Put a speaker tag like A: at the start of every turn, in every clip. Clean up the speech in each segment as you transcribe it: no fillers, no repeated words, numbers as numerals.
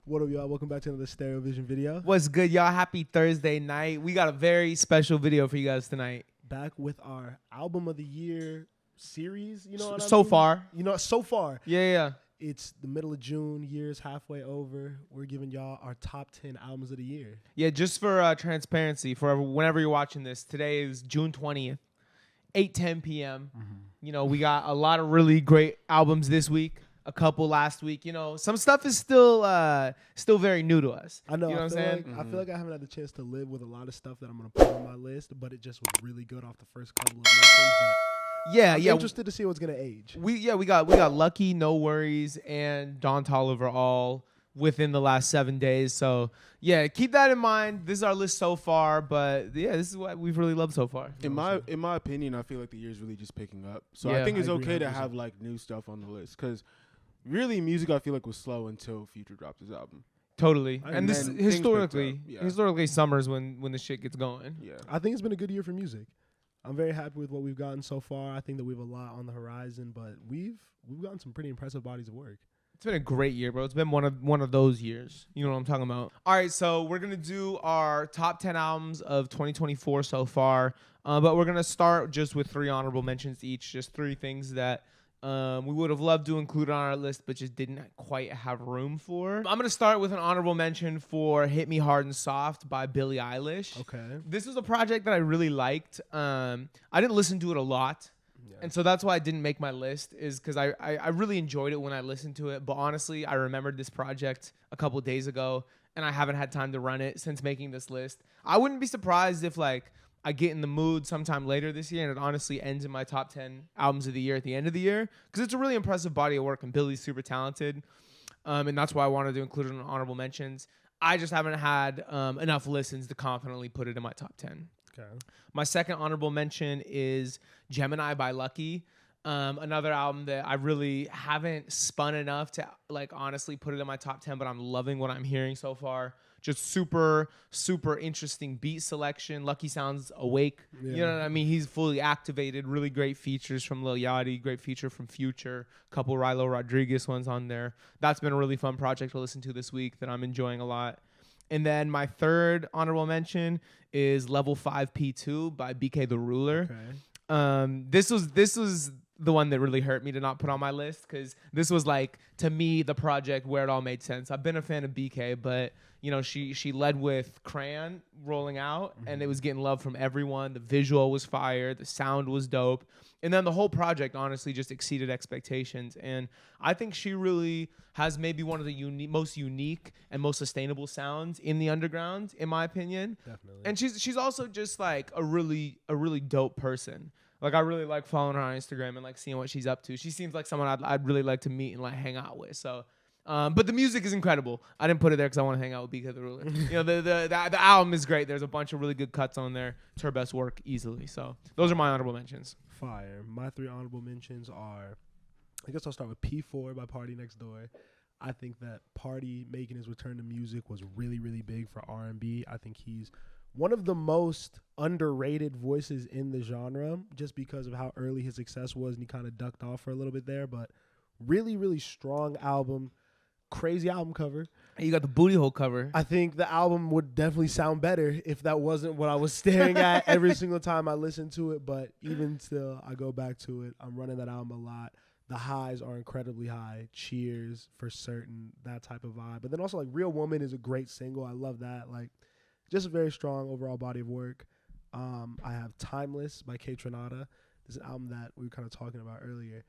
A: What up, y'all? Welcome back to another Stereo Vision video.
B: What's good, y'all? Happy Thursday night. We got a very special video for you guys tonight.
A: Back with our Album of the Year series, you know what I mean?
B: So far.
A: You know, so far.
B: Yeah.
A: It's the middle of June, year's halfway over. We're giving y'all our top 10 albums of the year.
B: Yeah, just for transparency, for whenever you're watching this, today is June 20th, 8:10 p.m.
A: Mm-hmm.
B: You know, we got a lot of really great albums this week. A couple last week. You know, some stuff is still very new to us.
A: I know.
B: You know what I'm saying?
A: I feel like I haven't had the chance to live with a lot of stuff that I'm going to put on my list, but it just was really good off the first couple of listens. But I'm interested to see what's going to age.
B: We got LUCKI, NxWorries, and Toliver all within the last 7 days. So, yeah, keep that in mind. This is our list so far, but yeah, this is what we've really loved so far.
C: In my opinion, I feel like the year's really just picking up. So
B: Yeah,
C: I think it's
A: I agree
C: okay to
A: 100%.
C: have like new stuff on the list because really music I feel like was slow until Future dropped his album.
B: Totally.
A: I
B: And this
C: agree. Things
B: historically,
C: picked up,
B: summer's when the shit gets going.
C: Yeah.
A: I think it's been a good year for music. I'm very happy with what we've gotten so far. I think that we have a lot on the horizon, but we've gotten some pretty impressive bodies of work.
B: It's been a great year, bro. It's been one of those years. You know what I'm talking about. All right, so we're going to do our top 10 albums of 2024 so far. But we're going to start just with 3 honorable mentions each, just 3 things that we would have loved to include on our list, but just didn't quite have room for. I'm going to start with an honorable mention for Hit Me Hard and Soft by Billie Eilish.
A: Okay.
B: This was a project that I really liked. I didn't listen to it a lot.
A: Yeah.
B: And so that's why I didn't make my list, is because I really enjoyed it when I listened to it. But honestly, I remembered this project a couple days ago, and I haven't had time to run it since making this list. I wouldn't be surprised if I get in the mood sometime later this year, and it honestly ends in my top 10 albums of the year at the end of the year, because it's a really impressive body of work, and Billie's super talented. And that's why I wanted to include it in honorable mentions. I just haven't had enough listens to confidently put it in my top 10.
A: Okay.
B: My second honorable mention is Gemini by LUCKI. Another album that I really haven't spun enough to honestly put it in my top 10, but I'm loving what I'm hearing so far. Just super, super interesting beat selection. LUCKI sounds awake.
A: Yeah.
B: You know what I mean? He's fully activated. Really great features from Lil Yachty. Great feature from Future. Couple Rilo Rodriguez ones on there. That's been a really fun project to listen to this week that I'm enjoying a lot. And then my third honorable mention is Level 5 P2 by BK the Ruler.
A: Okay.
B: This was the one that really hurt me to not put on my list, because this was to me, the project where it all made sense. I've been a fan of BK, but you know, she led with Crayon rolling out, and it was getting love from everyone. The visual was fire, the sound was dope, and then the whole project honestly just exceeded expectations. And I think she really has maybe one of the most unique and most sustainable sounds in the underground, in my opinion.
A: Definitely.
B: And she's also just a really dope person. I really like following her on Instagram and seeing what she's up to. She seems like someone I'd really like to meet and hang out with. So, but the music is incredible. I didn't put it there because I want to hang out with BK the Ruler. You know, the album is great. There's a bunch of really good cuts on there. It's her best work easily. So those are my honorable mentions.
A: Fire. My 3 honorable mentions are, I guess I'll start with P4 by Party Next Door. I think that Party making his return to music was really, really big for R&B. I think he's one of the most underrated voices in the genre, just because of how early his success was, and he kind of ducked off for a little bit there. But really, really strong album. Crazy album cover.
B: Hey, you got the booty hole cover.
A: I think the album would definitely sound better if that wasn't what I was staring at every single time I listened to it. But even still, I go back to it. I'm running that album a lot. The highs are incredibly high. Cheers, for certain, that type of vibe. But then also, Real Woman is a great single. I love that. Just a very strong overall body of work. I have Timeless by K Tronada. This is an album that we were kind of talking about earlier.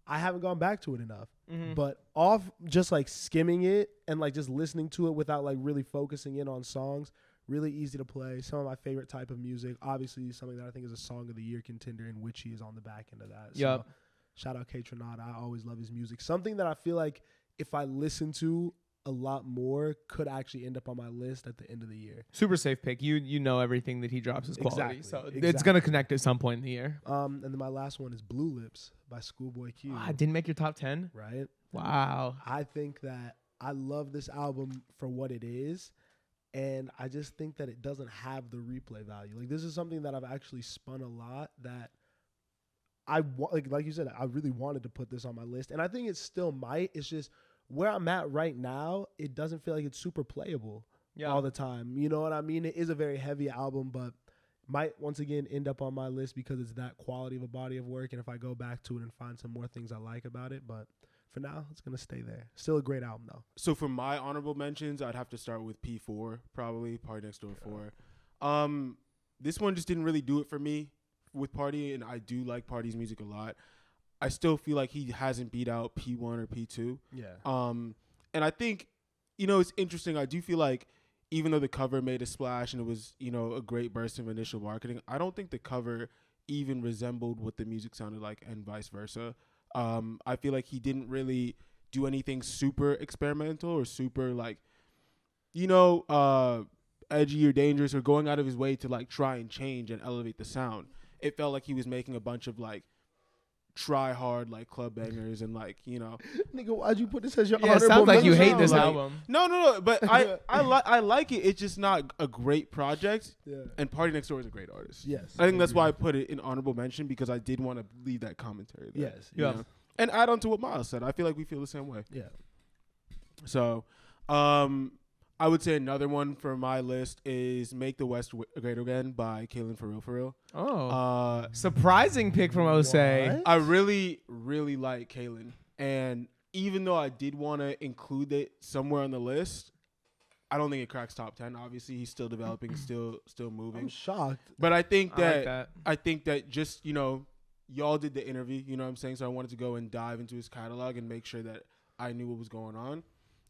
A: I haven't gone back to it enough. But off just skimming it and just listening to it without really focusing in on songs, really easy to play. Some of my favorite type of music. Obviously something that I think is a Song of the Year contender, and Witchy is on the back end of that.
B: Yep.
A: So shout out K Tronada. I always love his music. Something that I feel like if I listen to a lot more could actually end up on my list at the end of the year.
B: Super safe pick. You know everything that he drops is quality.
A: Exactly.
B: So it's going to connect at some point in the year.
A: And then my last one is Blue Lips by Schoolboy Q.
B: I didn't make your top 10?
A: Right?
B: Wow.
A: I think that I love this album for what it is, and I just think that it doesn't have the replay value. This is something that I've actually spun a lot that like you said, I really wanted to put this on my list, and I think it still might. It's just where I'm at right now, it doesn't feel like it's super playable all the time. You know what I mean? It is a very heavy album, but might once again end up on my list because it's that quality of a body of work. And if I go back to it and find some more things I like about it, but for now, it's going to stay there. Still a great album, though.
C: So for my honorable mentions, I'd have to start with P4, probably, Party Next Door 4. This one just didn't really do it for me with Party, and I do like Party's music a lot. I still feel like he hasn't beat out P1 or P2.
A: Yeah.
C: And I think, it's interesting. I do feel like even though the cover made a splash and it was, a great burst of initial marketing, I don't think the cover even resembled what the music sounded like and vice versa. I feel like he didn't really do anything super experimental or super edgy or dangerous or going out of his way to try and change and elevate the sound. It felt like he was making a bunch of try hard club bangers and
A: Nigga, why'd you put this as your
B: Yeah, it
A: honorable
B: sounds like you
A: mention?
B: hate this album.
C: No, but I like it. It's just not a great project.
A: Yeah.
C: And Party Next Door is a great artist.
A: Yes.
C: I think that's why I put it in honorable mention, because I did want to leave that commentary there.
A: Yes.
C: you know? And add on to what Miles said. I feel like we feel the same way.
A: Yeah.
C: So, I would say another one for my list is "Make the West Great Again" by Kalen For Real.
B: Oh, surprising pick from Ose.
A: What?
C: I really, really like Kalen, and even though I did want to include it somewhere on the list, I don't think it cracks top 10. Obviously, he's still developing, still moving.
A: I'm shocked.
C: But I think
B: I like
C: that just y'all did the interview. You know what I'm saying? So I wanted to go and dive into his catalog and make sure that I knew what was going on,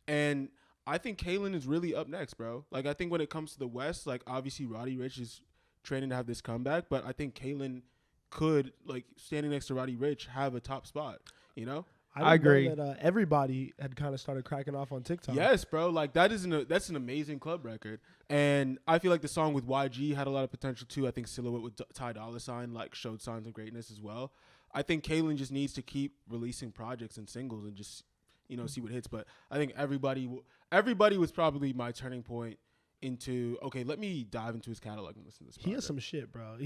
C: and I think Kalen is really up next, bro. I think when it comes to the West, obviously Roddy Ricch is training to have this comeback, but I think Kalen could, standing next to Roddy Ricch, have a top spot,
A: I
B: agree.
A: Know that everybody had kind of started cracking off on TikTok.
C: Yes, bro. That's an amazing club record. And I feel like the song with YG had a lot of potential, too. I think Silhouette with Ty Dolla $ign, showed signs of greatness as well. I think Kalen just needs to keep releasing projects and singles and just, see what hits. But I think everybody was probably my turning point into, okay, let me dive into his catalog and listen to this project.
A: He has some shit, bro.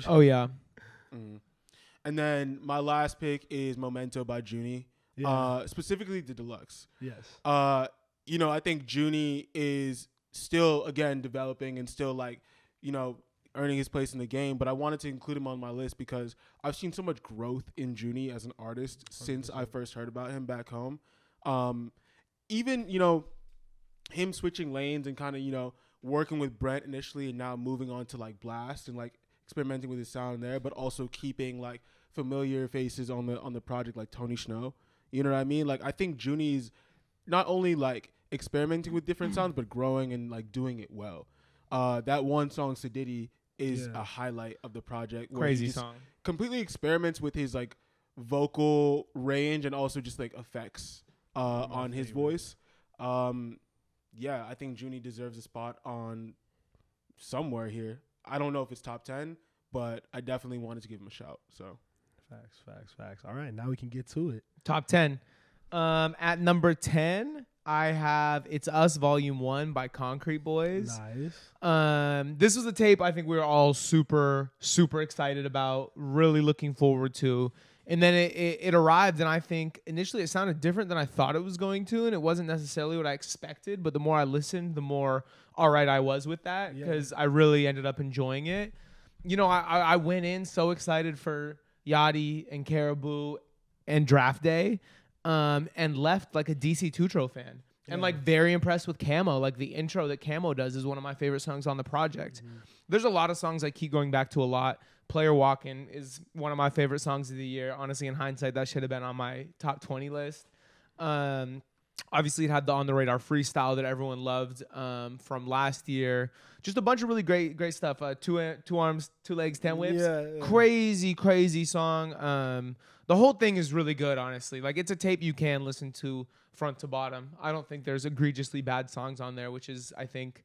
B: Oh, yeah.
C: Mm. And then my last pick is Memento by Junie.
A: Yeah.
C: Specifically the deluxe.
A: Yes.
C: I think Junie is still, again, developing and still earning his place in the game, but I wanted to include him on my list because I've seen so much growth in Junie as an artist 100%. Since I first heard about him back home. Even, him switching lanes and kind of, working with Brent initially and now moving on to Blast and experimenting with his sound there, but also keeping familiar faces on the project like Tony Snow. You know what I mean? I think Junie's not only experimenting with different sounds, but growing and doing it well. That one song, Sadiddy, is a highlight of the project. Where
B: Crazy
C: he just
B: song.
C: Completely experiments with his vocal range and also just effects on his voice. I think Junie deserves a spot on somewhere here. I don't know if it's top 10, but I definitely wanted to give him a shout. So
A: Facts. All right, now we can get to it.
B: Top 10. At number 10, I have It's Us Volume 1 by Concrete Boys.
A: Nice.
B: This was a tape I think we were all super, super excited about, really looking forward to. And then it arrived, and I think initially it sounded different than I thought it was going to, and it wasn't necessarily what I expected. But the more I listened, the more all right I was with that, because I really ended up enjoying it. I went in so excited for Yachty and Caribou and Draft Day, and left a DC Tutro fan. And very impressed with Camo. The intro that Camo does is one of my favorite songs on the project. Mm-hmm. There's a lot of songs I keep going back to a lot. Player Walkin' is one of my favorite songs of the year. Honestly, in hindsight, that should have been on my top 20 list. Obviously, it had the On the Radar freestyle that everyone loved from last year. Just a bunch of really great stuff. Two arms, two legs, 10 whips.
A: Yeah.
B: Crazy song. The whole thing is really good, honestly. It's a tape you can listen to front to bottom. I don't think there's egregiously bad songs on there, which is, I think,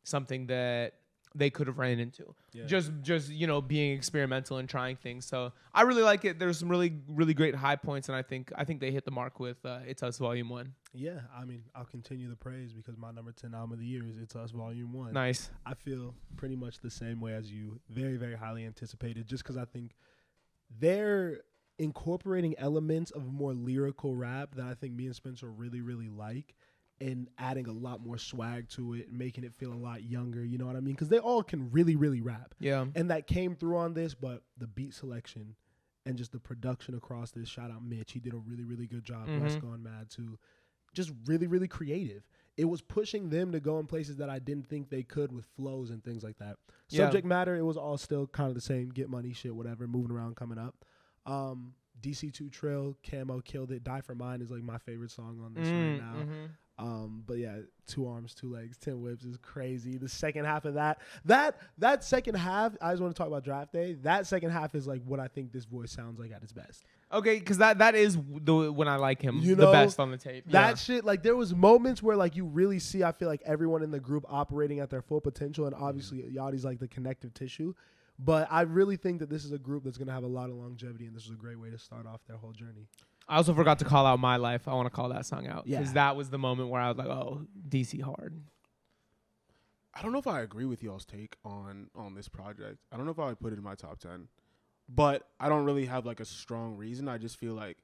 B: something that they could have ran into. Yeah. Just being experimental and trying things. So I really like it. There's some really, really great high points, and I think they hit the mark with It's Us Volume 1.
A: Yeah, I mean, I'll continue the praise because my number 10 album of the year is It's Us Volume 1.
B: Nice.
A: I feel pretty much the same way as you. Very, very highly anticipated, just because I think their incorporating elements of more lyrical rap that I think me and Spencer really, really like, and adding a lot more swag to it, making it feel a lot younger, you know what I mean? Because they all can really, really rap.
B: Yeah.
A: And that came through on this, but the beat selection and just the production across this, shout out Mitch, he did a really, really good job.
B: Mm-hmm.
A: Wes Gone Mad too. Just really, really creative. It was pushing them to go in places that I didn't think they could with flows and things like that.
B: Yeah.
A: Subject matter, it was all still kind of the same, get money, shit, whatever, moving around, coming up. DC2 Trail, Camo killed it. Die for Mine is like my favorite song on this right now.
B: Mm-hmm.
A: But yeah, 2 Arms, 2 Legs, 10 Whips is crazy. The second half of that second half, I just want to talk about Draft Day. That second half is like what I think this voice sounds like at its best.
B: Okay, because that is when I like him
A: You
B: the
A: know,
B: best on the tape.
A: That shit, like there was moments where like you really see, I feel like everyone in the group operating at their full potential, and obviously Yachty's like the connective tissue. But I really think that this is a group that's going to have a lot of longevity, and this is a great way to start off their whole journey.
B: I also forgot to call out My Life. I want to call that song out because
A: Yeah.
B: that was the moment where I was like, oh, DC hard.
C: I don't know if I agree with y'all's take on this project. I don't know if I would put it in my top 10. But I don't really have like a strong reason. I just feel like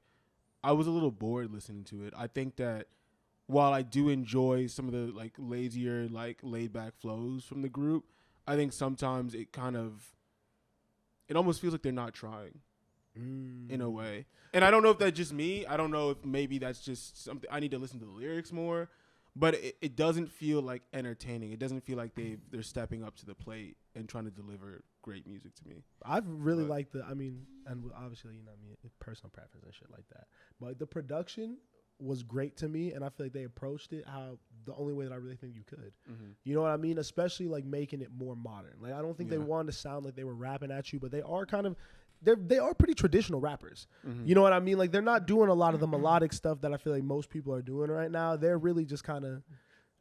C: I was a little bored listening to it. I think that while I do enjoy some of the like lazier, like laid back flows from the group, I think sometimes it almost feels like they're not trying in a way. And I don't know if that's just me. I don't know if maybe that's just something I need to listen to the lyrics more. But it doesn't feel like entertaining. It doesn't feel like they're stepping up to the plate and trying to deliver great music to me.
A: I've really liked and obviously, you know, I mean, personal preference and shit like that. But the production was great to me, and I feel like they approached it how the only way that I really think you could.
C: Mm-hmm.
A: You know what I mean? Especially like making it more modern. Like I don't think they wanted to sound like they were rapping at you, but they are kind of they are pretty traditional rappers.
C: Mm-hmm.
A: You know what I mean? Like they're not doing a lot of the melodic stuff that I feel like most people are doing right now. They're really just kind of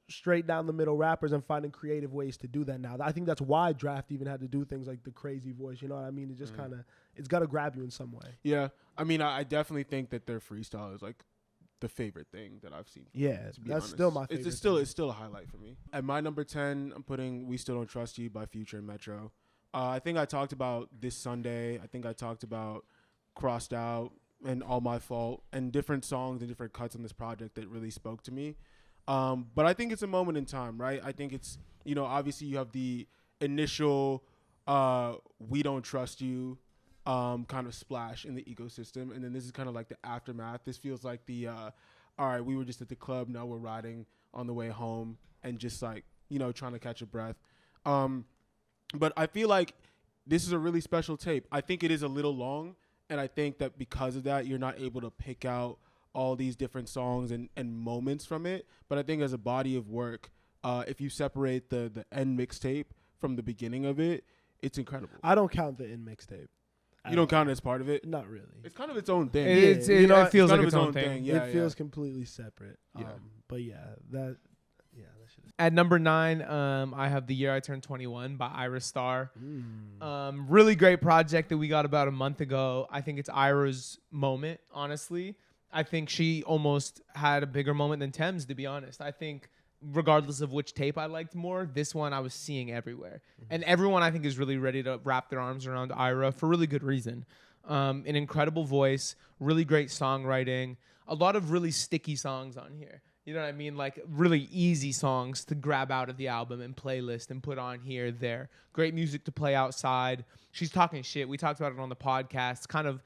A: straight down the middle rappers and finding creative ways to do that now. I think that's why Draft even had to do things like the crazy voice. You know what I mean? It just kind of it's got to grab you in some way.
C: Yeah. I mean, I definitely think that their freestyle is like the favorite thing that I've seen.
A: Yeah, that's
C: honest.
A: still my favorite.
C: It's still a highlight for me. At my number 10, I'm putting "We Still Don't Trust You" by Future and Metro. I think I talked about This Sunday. I think I talked about Crossed Out and All My Fault and different songs and different cuts on this project that really spoke to me. But I think it's a moment in time, right? I think it's, you know, obviously you have the initial "We Don't Trust You" kind of splash in the ecosystem, and then this is kind of like the aftermath. This feels like the all right, we were just at the club, now we're riding on the way home and just like, you know, trying to catch a breath. But I feel like this is a really special tape. I think it is a little long, and I think that because of that, you're not able to pick out all these different songs and moments from it. But I think as a body of work, if you separate the end mixtape from the beginning of it, it's incredible.
A: I don't count the in mixtape.
C: You don't count it as part of it?
A: Not really.
C: It's kind of its own thing.
B: It feels like its own thing.
C: Yeah,
A: it feels completely separate.
C: Yeah.
A: But that shit is.
B: At number 9, I have The Year I Turned 21 by Ayra Starr. Really great project that we got about a month ago. I think it's Ayra's moment, honestly. I think she almost had a bigger moment than Tems, to be honest. I think regardless of which tape I liked more, this one I was seeing everywhere. And everyone I think is really ready to wrap their arms around Ayra for really good reason. An incredible voice, really great songwriting, a lot of really sticky songs on here. You know what I mean? Like really easy songs to grab out of the album and playlist and put on here, there. Great music to play outside. She's talking shit. We talked about it on the podcast. Kind of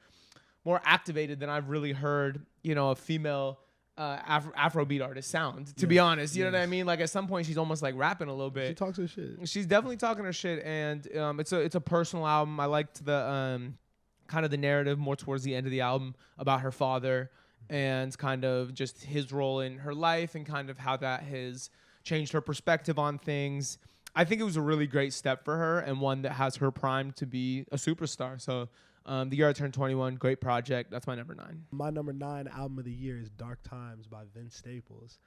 B: more activated than I've really heard, you know, a female Afrobeat artist sound, to be honest. You know what I mean? Like at some point she's almost like rapping a little bit.
A: She talks her shit.
B: She's definitely talking her shit, and it's a personal album. I liked the kind of the narrative more towards the end of the album about her father and kind of just his role in her life and kind of how that has changed her perspective on things. I think it was a really great step for her and one that has her primed to be a superstar. So The Year I Turned 21, great project. That's my number 9.
A: My number 9 album of the year is Dark Times by Vince Staples.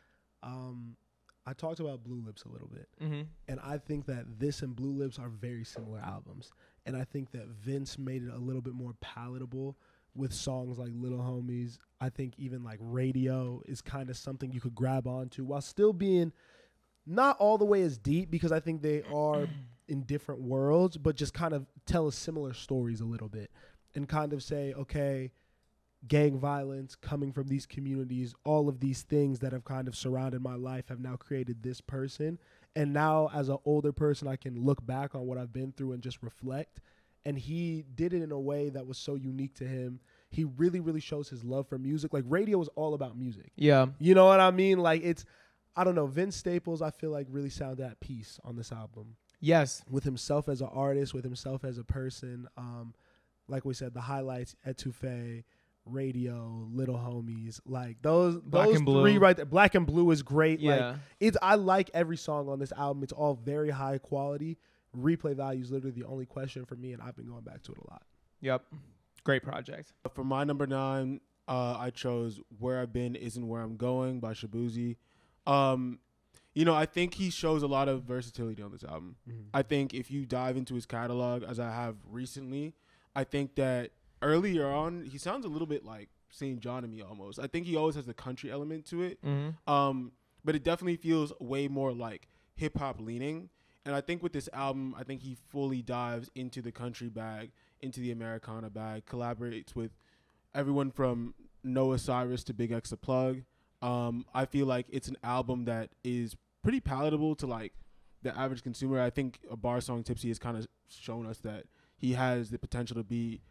A: I talked about Blue Lips a little bit, and I think that this and Blue Lips are very similar albums. And I think that Vince made it a little bit more palatable with songs like Little Homies. I think even like Radio is kind of something you could grab onto while still being not all the way as deep, because I think they are in different worlds, but just kind of tell us similar stories a little bit and kind of say, okay, gang violence coming from these communities, all of these things that have kind of surrounded my life have now created this person. And now as an older person, I can look back on what I've been through and just reflect. And he did it in a way that was so unique to him. He really, really shows his love for music. Like, radio is all about music.
B: Yeah.
A: You know what I mean? Like, it's, I don't know, Vince Staples, I feel like really sounded at peace on this album.
B: Yes.
A: With himself as an artist, with himself as a person. Like we said, the highlights, Etouffee, Radio, Little Homies, like those three right there. Black and Blue is great.
B: Yeah.
A: Like, I like every song on this album. It's all very high quality. Replay value is literally the only question for me, and I've been going back to it a lot.
B: Yep. Great project.
C: For my number 9, I chose Where I've Been Isn't Where I'm Going by Shabuzi. I think he shows a lot of versatility on this album. Mm-hmm. I think if you dive into his catalog, as I have recently, I think that earlier on, he sounds a little bit like St. John to me almost. I think he always has the country element to it. Mm-hmm. But it definitely feels way more like hip-hop leaning. And I think with this album, I think he fully dives into the country bag, into the Americana bag, collaborates with everyone from Noah Cyrus to Big X the Plug. I feel like it's an album that is pretty palatable to like the average consumer. I think a bar song Tipsy has kind of shown us that he has the potential to be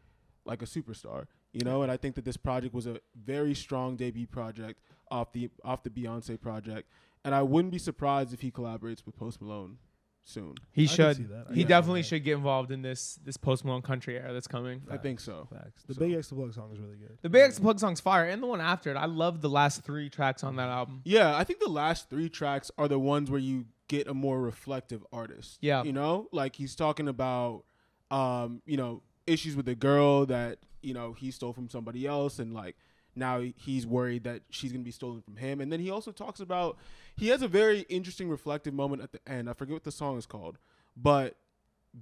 C: like a superstar, and I think that this project was a very strong debut project off the Beyonce project, and I wouldn't be surprised if he collaborates with Post Malone soon.
B: He should. He definitely should get involved in this Post Malone country era that's coming.
C: Facts. I think so.
A: Facts. The Big X the Plug song is really good.
B: The Big X the Plug song's fire, and the one after it. I love the last 3 tracks on that album.
C: Yeah, I think the last 3 tracks are the ones where you get a more reflective artist.
B: Yeah.
C: Like he's talking about, issues with the girl that, he stole from somebody else, and like now he's worried that she's going to be stolen from him. And then he also talks about, he has a very interesting reflective moment at the end. I forget what the song is called, but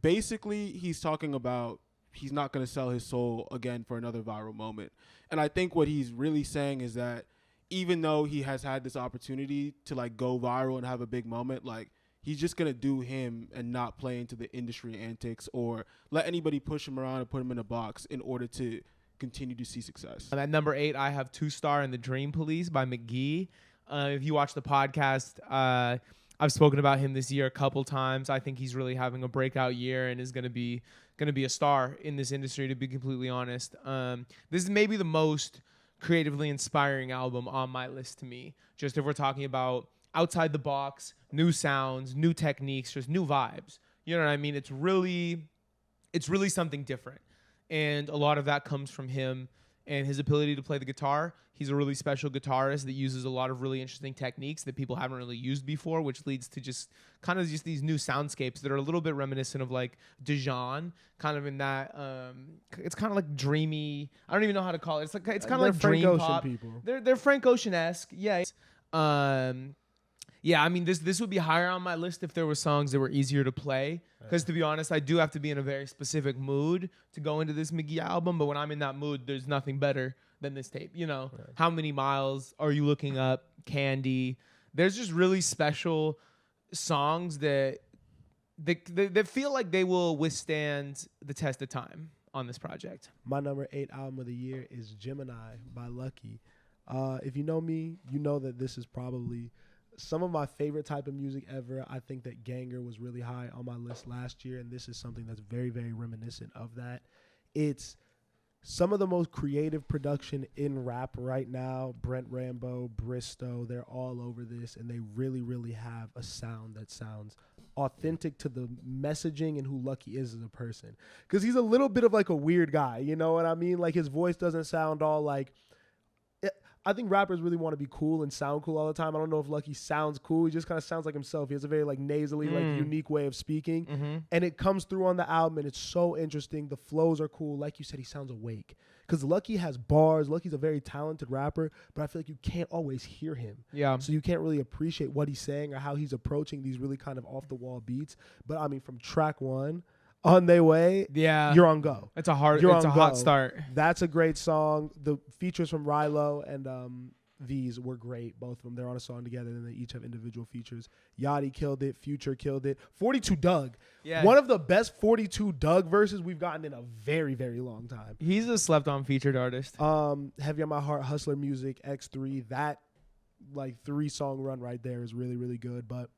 C: basically he's talking about he's not going to sell his soul again for another viral moment. And I think what he's really saying is that even though he has had this opportunity to like go viral and have a big moment, like he's just going to do him and not play into the industry antics or let anybody push him around and put him in a box in order to continue to see success.
B: At number 8, I have 2 Starr and the Dream Police by McGee. If you watch the podcast, I've spoken about him this year a couple times. I think he's really having a breakout year and is going to be a star in this industry, to be completely honest. This is maybe the most creatively inspiring album on my list to me. Just if we're talking about outside the box, new sounds, new techniques, just new vibes. You know what I mean? It's really something different. And a lot of that comes from him and his ability to play the guitar. He's a really special guitarist that uses a lot of really interesting techniques that people haven't really used before, which leads to just kind of just these new soundscapes that are a little bit reminiscent of like Dijon, kind of in that it's kind of like dreamy. I don't even know how to call it. It's kind of like
A: Frank
B: dream
A: Ocean
B: pop.
A: people.
B: They're Frank Ocean-esque. Yeah. Yeah, I mean, this would be higher on my list if there were songs that were easier to play. Because to be honest, I do have to be in a very specific mood to go into this McGee album. But when I'm in that mood, there's nothing better than this tape. Right. How Many Miles Are You Looking Up? Candy. There's just really special songs that feel like they will withstand the test of time on this project.
A: My number 8 album of the year is Gemini by LUCKI. If you know me, you know that this is probably some of my favorite type of music ever. I think that Ganger was really high on my list last year, and this is something that's very, very reminiscent of that. It's some of the most creative production in rap right now. Brent Rambo, Bristow, they're all over this, and they really, really have a sound that sounds authentic to the messaging and who LUCKI is as a person. Because he's a little bit of like a weird guy, you know what I mean? Like his voice doesn't sound all like... I think rappers really want to be cool and sound cool all the time. I don't know if LUCKI sounds cool. He just kind of sounds like himself. He has a very like nasally, like unique way of speaking. Mm-hmm. And it comes through on the album, and it's so interesting. The flows are cool. Like you said, he sounds awake. Because LUCKI has bars. LUCKI's a very talented rapper, but I feel like you can't always hear him. Yeah. So you can't really appreciate what he's saying or how he's approaching these really kind of off-the-wall beats. But, I mean, from track 1... On Their Way,
B: yeah,
A: you're on go.
B: It's a hot start.
A: That's a great song. The features from Rilo and these were great. Both of them. They're on a song together, and they each have individual features. Yachty killed it. Future killed it. 42 Doug.
B: Yeah.
A: One of the best 42 Doug verses we've gotten in a very, very long time.
B: He's a slept-on featured artist.
A: Heavy on My Heart, Hustler Music, X3. That like 3-song run right there is really, really good. But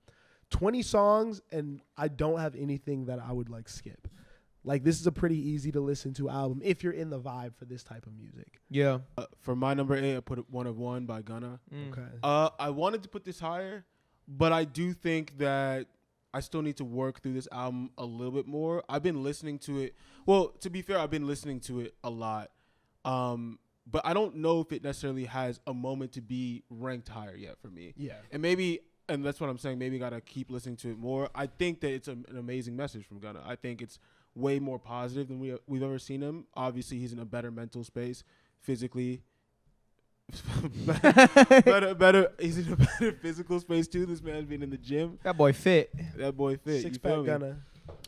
A: 20 songs, and I don't have anything that I would like skip. Like, this is a pretty easy to listen to album if you're in the vibe for this type of music.
B: Yeah.
C: For my number 8, I put One of One by Gunna.
A: Okay.
C: I wanted to put this higher, but I do think that I still need to work through this album a little bit more. I've been listening to it. Well, to be fair, I've been listening to it a lot. But I don't know if it necessarily has a moment to be ranked higher yet for me.
A: Yeah.
C: And that's what I'm saying, maybe got to keep listening to it more. I think that it's an amazing message from Gunna. I think it's way more positive than we've ever seen him. Obviously, he's in a better mental space, physically. better. He's in a better physical space too. This man's been in the gym.
B: That boy fit.
A: Six-pack Gunna.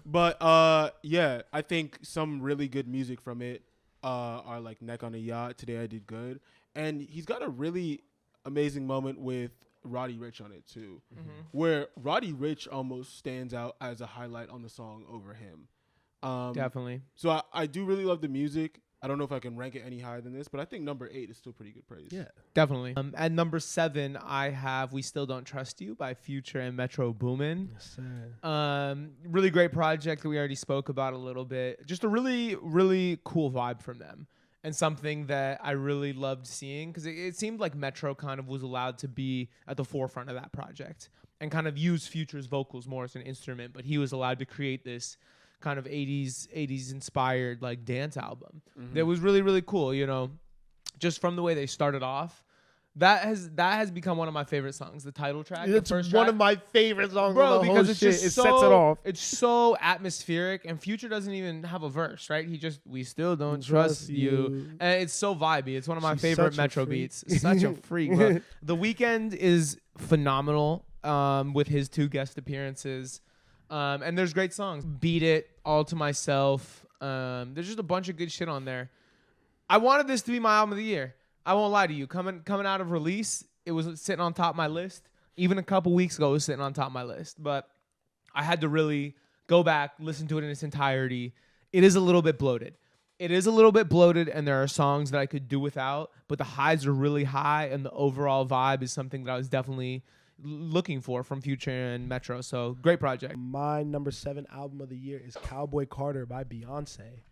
C: But yeah, I think some really good music from it are like Neck on a Yacht, Today I Did Good, and he's got a really amazing moment with Roddy Ricch on it too, where Roddy Ricch almost stands out as a highlight on the song over him.
B: Definitely.
C: So I do really love the music. I don't know if I can rank it any higher than this, but I think number 8 is still pretty good praise.
A: Yeah.
B: Definitely. At number 7, I have We Still Don't Trust You by Future and Metro Boomin.
A: Yes, sir.
B: Really great project that we already spoke about a little bit. Just a really, really cool vibe from them. And something that I really loved seeing, because it seemed like Metro kind of was allowed to be at the forefront of that project and kind of use Future's vocals more as an instrument, but he was allowed to create this kind of 80s inspired like dance album that was really, really cool, you know, just from the way they started off. That has become one of my favorite songs, the title track.
A: It's
B: the first
A: one
B: track.
A: of my favorite songs,
B: bro,
A: on the
B: because
A: whole
B: it's
A: shit.
B: just
A: It
B: so,
A: sets it off.
B: It's so atmospheric, and Future doesn't even have a verse, right? He just, we still don't trust you. And it's so vibey. It's one of my favorite Metro beats. Such a freak, bro. The Weeknd is phenomenal with his 2 guest appearances. And there's great songs. Beat It, All to Myself. There's just a bunch of good shit on there. I wanted this to be my album of the year. I won't lie to you. Coming out of release, it was sitting on top of my list. Even a couple weeks ago, it was sitting on top of my list. But I had to really go back, listen to it in its entirety. It is a little bit bloated. And there are songs that I could do without. But the highs are really high, and the overall vibe is something that I was definitely looking for from Future and Metro. So great project.
A: My number 7 album of the year is Cowboy Carter by Beyonce.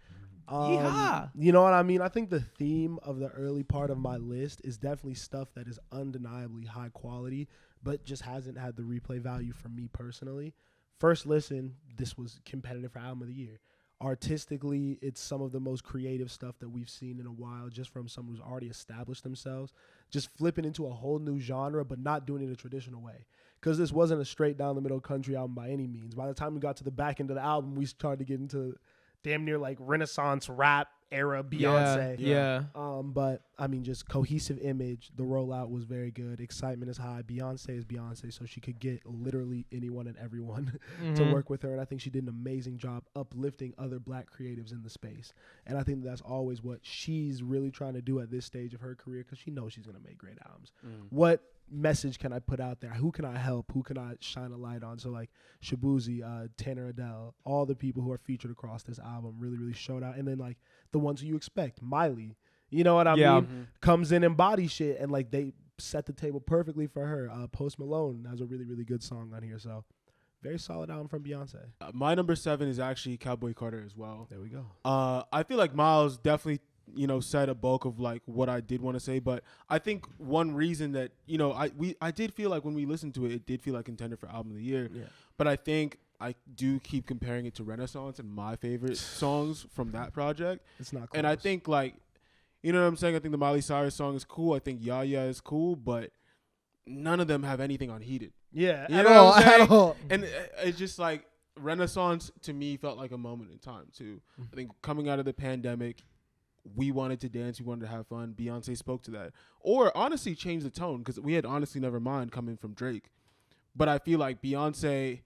B: Yeehaw.
A: You know what I mean? I think the theme of the early part of my list is definitely stuff that is undeniably high quality, but just hasn't had the replay value for me personally. First listen, this was competitive for album of the year. Artistically, it's some of the most creative stuff that we've seen in a while, just from someone who's already established themselves, just flipping into a whole new genre, but not doing it in a traditional way. Because this wasn't a straight down the middle country album by any means. By the time we got to the back end of the album, we started to get into damn near like Renaissance rap era Beyonce.
B: Yeah.
A: But I mean, just cohesive image. The rollout was very good. Excitement is high. Beyonce is Beyonce, so she could get literally anyone and everyone to work with her. And I think she did an amazing job uplifting other black creatives in the space. And I think that's always what she's really trying to do at this stage of her career, because she knows she's gonna make great albums. What message can I put out there? Who can I help? Who can I shine a light on? So like Shabuzi, Tanner Adele, all the people who are featured across this album really, really showed out. And then like the ones who you expect, Miley, you know what I mean? Comes in and body shit, and like they set the table perfectly for her. Post Malone has a really, really good song on here. So very solid album from Beyonce.
C: My number 7 is actually Cowboy Carter as well.
A: There we go.
C: I feel like Miles definitely, said a bulk of like what I did want to say, but I think one reason that, I did feel like when we listened to it, it did feel like contender for album of the year.
A: Yeah.
C: But I think I do keep comparing it to Renaissance and my favorite songs from that project.
A: It's not close.
C: And I think like, you know what I'm saying? I think the Miley Cyrus song is cool. I think Ya Ya is cool, but none of them have anything on Heated.
A: Yeah,
C: You
A: at
C: know
A: all,
C: what I'm saying?
A: at all.
C: And it's just like Renaissance to me felt like a moment in time too. I think coming out of the pandemic, we wanted to dance, we wanted to have fun. Beyonce spoke to that, or honestly changed the tone, because we had Honestly Nevermind coming from Drake, but I feel like Beyonce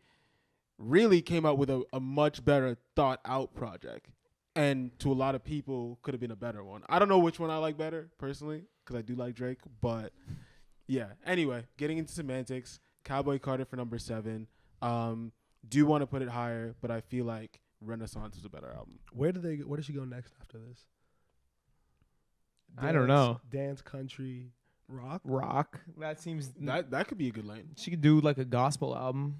C: really came out with a much better thought out project, and to a lot of people could have been a better one. I don't know which one I like better personally, because I do like Drake, but Yeah. Anyway, getting into semantics, Cowboy Carter for number 7. Do want to put it higher, but I feel like Renaissance is a better album.
A: Where does she go next after this?
B: I don't know.
A: Dance, country, rock.
B: Rock. That seems
C: That could be a good lane.
B: she could do like a gospel album.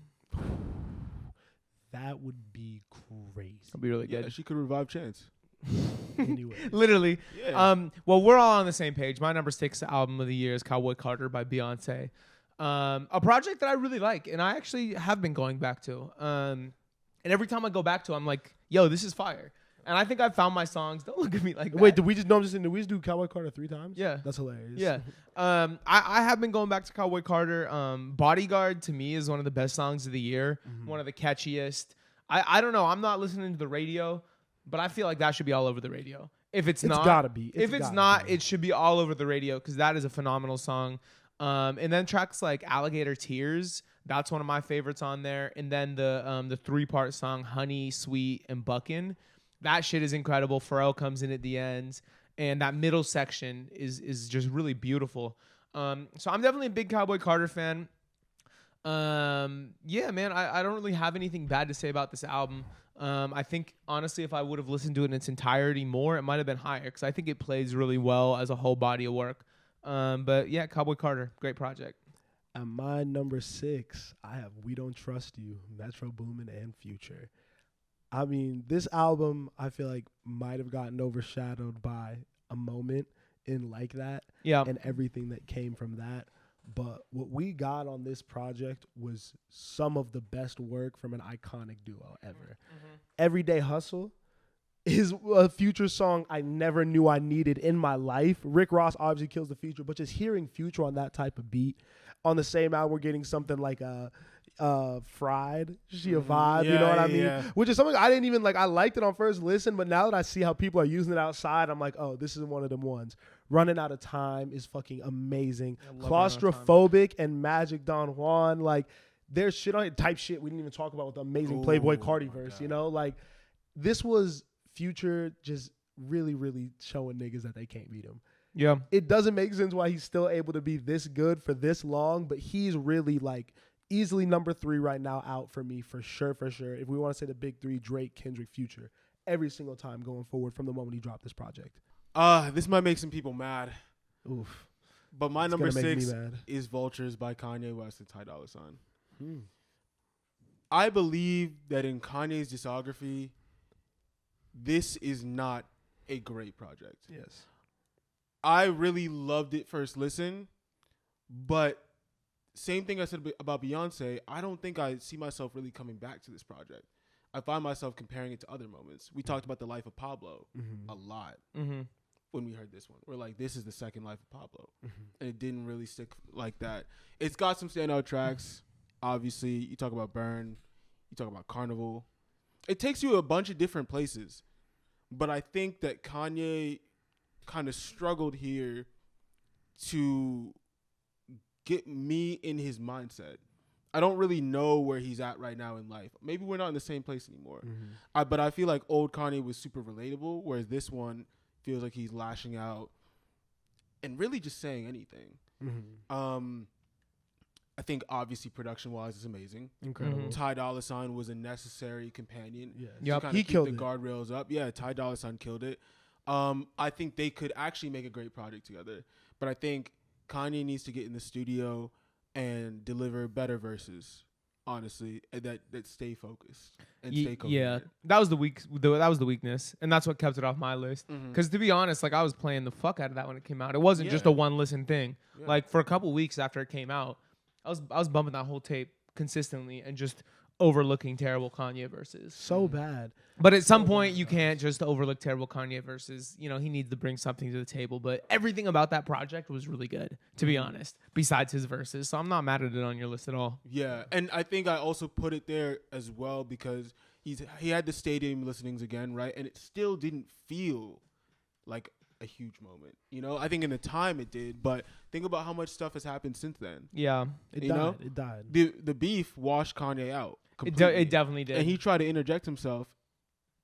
A: That would be crazy.
B: That'd be really
C: Yeah,
B: good.
C: she could revive Chance.
A: Anyway,
B: Literally.
C: Yeah.
B: Well, we're all on the same page. My number 6 album of the year is Cowboy Carter by Beyonce. A project that I really like, and I actually have been going back to. And every time I go back to, I'm like, yo, this is fire. And I think I've found my songs. Don't look at me like that.
A: wait, did we just do Cowboy Carter 3 times?
B: Yeah.
A: That's hilarious.
B: Yeah. I have been going back to Cowboy Carter. Bodyguard to me is one of the best songs of the year. One of the catchiest. I don't know. I'm not listening to the radio, but I feel like that should be all over the radio. If it's not,
A: gotta be.
B: If it's not, it should be all over the radio because that is a phenomenal song. And then tracks like Alligator Tears, that's one of my favorites on there. And then the 3-part song Honey, Sweet, and Buckin'. That shit is incredible. Pharrell comes in at the end, and that middle section is just really beautiful. So I'm definitely a big Cowboy Carter fan. Yeah, man, I don't really have anything bad to say about this album. I think, honestly, if I would have listened to it in its entirety more, it might have been higher because I think it plays really well as a whole body of work. But, yeah, Cowboy Carter, great project.
A: At my number 6, I have We Don't Trust You, Metro Boomin and Future. I mean, this album, I feel like, might have gotten overshadowed by a moment in Like That and everything that came from that. But what we got on this project was some of the best work from an iconic duo ever. Everyday Hustle is a Future song I never knew I needed in my life. Rick Ross obviously kills the Future, but just hearing Future on that type of beat, on the same album, we're getting something like Fried. She a vibe, you know what I mean?
C: Yeah.
A: Which is something I didn't even like. I liked it on first listen, but now that I see how people are using it outside, I'm like, oh, this is one of them ones. Running Out of Time is fucking amazing. Claustrophobic and Magic Don Juan, like there's shit on it, type shit we didn't even talk about with the amazing Playboy Cardi verse, you know? Like this was Future just really, really showing niggas that they can't beat him.
B: Yeah.
A: It doesn't make sense why he's still able to be this good for this long, but he's really like easily number 3 right now out for me for sure. If we want to say the big 3, Drake, Kendrick, Future, every single time going forward from the moment he dropped this project.
C: This might make some people mad.
A: Oof.
C: But my
A: It's
C: number
A: gonna make
C: 6
A: me mad.
C: is Vultures by Kanye West and Ty Dolla $ign. I believe that in Kanye's discography, this is not a great project.
A: Yes.
C: I really loved it first listen, but same thing I said about Beyonce, I don't think I see myself really coming back to this project. I find myself comparing it to other moments. We talked about the life of Pablo a lot when we heard this one. We're like, this is the second life of Pablo. And it didn't really stick like that. It's got some standout tracks. Obviously, you talk about Burn. You talk about Carnival. It takes you a bunch of different places. But I think that Kanye kind of struggled here to get me in his mindset. I don't really know where he's at right now in life. Maybe we're not in the same place anymore. But I feel like old Kanye was super relatable, whereas this one feels like he's lashing out and really just saying anything. I think obviously production-wise it's amazing.
A: Incredible.
C: Ty Dolla $ign was a necessary companion.
A: Yeah.
C: To kind
A: He
C: of keep
A: killed
C: the
A: it.
C: guardrails up. Yeah, Ty Dolla $ign killed it. I think they could actually make a great project together. But I think Kanye needs to get in the studio and deliver better verses, honestly, that stay focused and stay coherent.
B: Yeah, that was the weakness, and that's what kept it off my list. Because to be honest, like I was playing the fuck out of that when it came out. It wasn't just a one listen thing.
C: Yeah.
B: Like for a couple weeks after it came out, I was bumping that whole tape consistently and just overlooking terrible Kanye verses.
A: So bad.
B: But at some point, you can't just overlook terrible Kanye verses. You know, he needs to bring something to the table. But everything about that project was really good, to be honest, besides his verses. So I'm not mad at it on your list at all.
C: Yeah, and I think I also put it there as well because he had the stadium listenings again, right? And it still didn't feel like a huge moment. You know, I think in the time it did, but think about how much stuff has happened since then.
B: Yeah.
A: It
C: You
A: died.
C: know?
A: It died.
C: The beef washed Kanye out
B: It
C: completely.
B: definitely did.
C: And he tried to interject himself,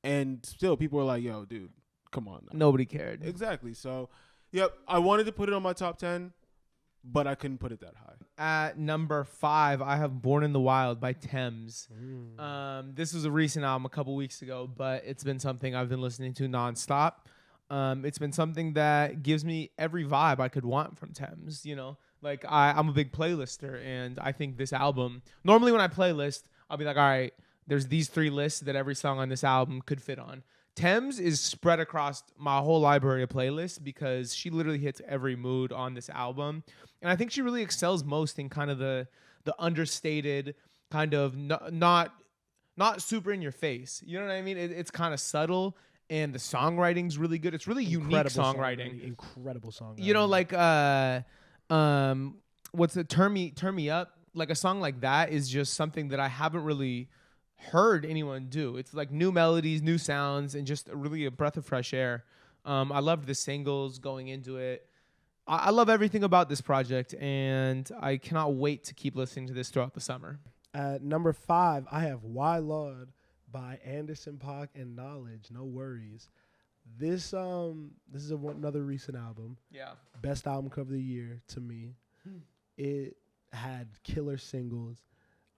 C: and still people were like, yo, dude, come on now.
B: Nobody cared.
C: Exactly. So, yep, I wanted to put it on my top 10, but I couldn't put it that high.
B: At number 5, I have Born in the Wild by Tems. This was a recent album a couple weeks ago, but it's been something I've been listening to nonstop. It's been something that gives me every vibe I could want from Tems, you know? Like, I'm a big playlister, and I think this album... Normally when I playlist, I'll be like, all right, there's these 3 lists that every song on this album could fit on. Tems is spread across my whole library of playlists because she literally hits every mood on this album. And I think she really excels most in kind of the understated, kind of not super in your face. You know what I mean? It's kind of subtle, and the songwriting's really good. It's really unique songwriting.
A: Incredible songwriting.
B: You know, like what's the Turn Me Up? Like a song like that is just something that I haven't really heard anyone do. It's like new melodies, new sounds, and just really a breath of fresh air. I loved the singles going into it. I love everything about this project, and I cannot wait to keep listening to this throughout the summer.
A: At number 5, I have Why Lord by Anderson .Paak and Knowledge. No worries. This is another recent album.
B: Yeah.
A: Best album cover of the year to me. It had killer singles.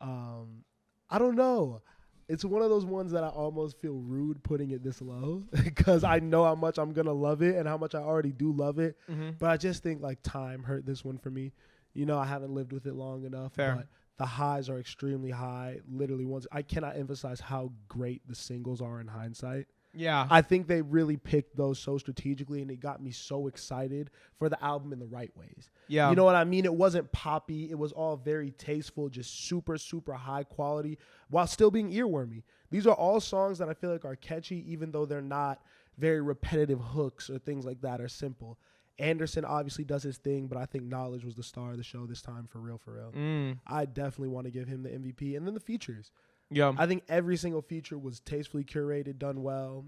A: I don't know. It's one of those ones that I almost feel rude putting it this low because I know how much I'm going to love it and how much I already do love it. But I just think like time hurt this one for me. You know, I haven't lived with it long enough.
B: Fair.
A: But the highs are extremely high. Literally, I cannot emphasize how great the singles are in hindsight.
B: Yeah.
A: I think they really picked those so strategically, and it got me so excited for the album in the right ways.
B: Yeah.
A: You know what I mean? It wasn't poppy. It was all very tasteful, just super, super high quality while still being earwormy. These are all songs that I feel like are catchy, even though they're not very repetitive hooks or things like that, are simple. Anderson obviously does his thing, but I think Knowledge was the star of the show this time, for real, for real. I definitely want to give him the MVP. And then the features.
B: Yeah.
A: I think every single feature was tastefully curated, done well.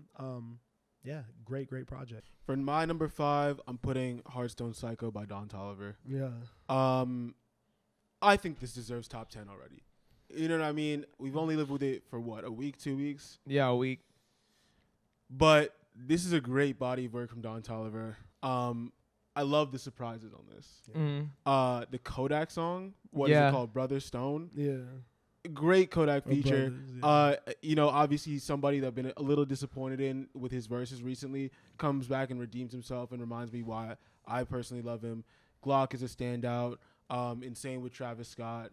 A: Yeah, great project.
C: For my number 5, I'm putting Hearthstone Psycho by Don Toliver.
A: Yeah.
C: I think this deserves top 10 already. You know what I mean? We've only lived with it for what, a week, 2 weeks?
B: Yeah, a week.
C: But this is a great body of work from Don Toliver. I love the surprises on this. The Kodak song, what is it called? Brother Stone.
A: Yeah.
C: Great Kodak feature.
A: Brothers, yeah.
C: You know, obviously he's somebody that I've been a little disappointed in with his verses recently. Comes back and redeems himself and reminds me why I personally love him. Glock is a standout. Insane with Travis Scott.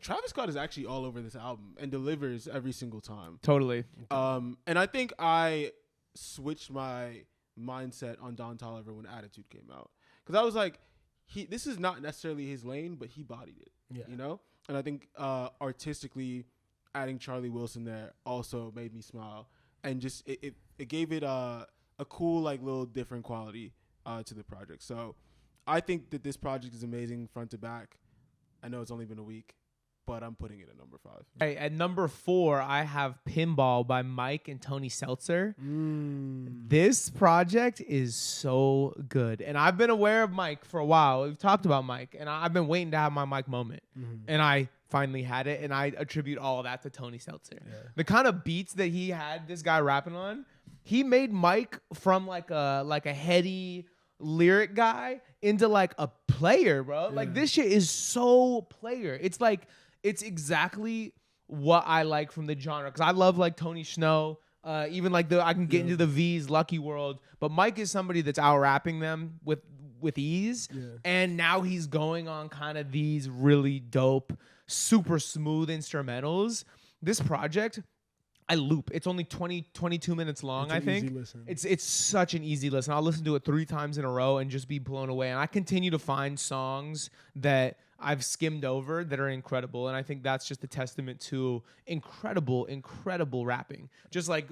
C: Travis Scott is actually all over this album and delivers every single time.
B: Totally.
C: And I think I switched my mindset on Don Toliver when Attitude came out, because I was like, this is not necessarily his lane, but he bodied it.
A: Yeah.
C: You know. And I think artistically, adding Charlie Wilson there also made me smile, and just it gave it a cool, like, little different quality to the project. So I think that this project is amazing front to back. I know it's only been a week, but I'm putting it at number 5.
B: Right, at number 4, I have Pinball by Mike and Tony Seltzer. This project is so good. And I've been aware of Mike for a while. We've talked about Mike, and I've been waiting to have my Mike moment. And I finally had it, and I attribute all of that to Tony Seltzer. Yeah. The kind of beats that he had this guy rapping on, he made Mike from like a heady lyric guy into like a player, bro. Yeah. Like, this shit is so player. It's like, it's exactly what I like from the genre, because I love like Tony Snow, even like I can get into the V's Lucky world, but Mike is somebody that's out rapping them with ease, and now he's going on kind of these really dope, super smooth instrumentals. This project, I loop. It's only 22 minutes long, I think. It's such an easy listen. I'll listen to it 3 times in a row and just be blown away. And I continue to find songs that I've skimmed over that are incredible, and I think that's just a testament to incredible rapping. Just like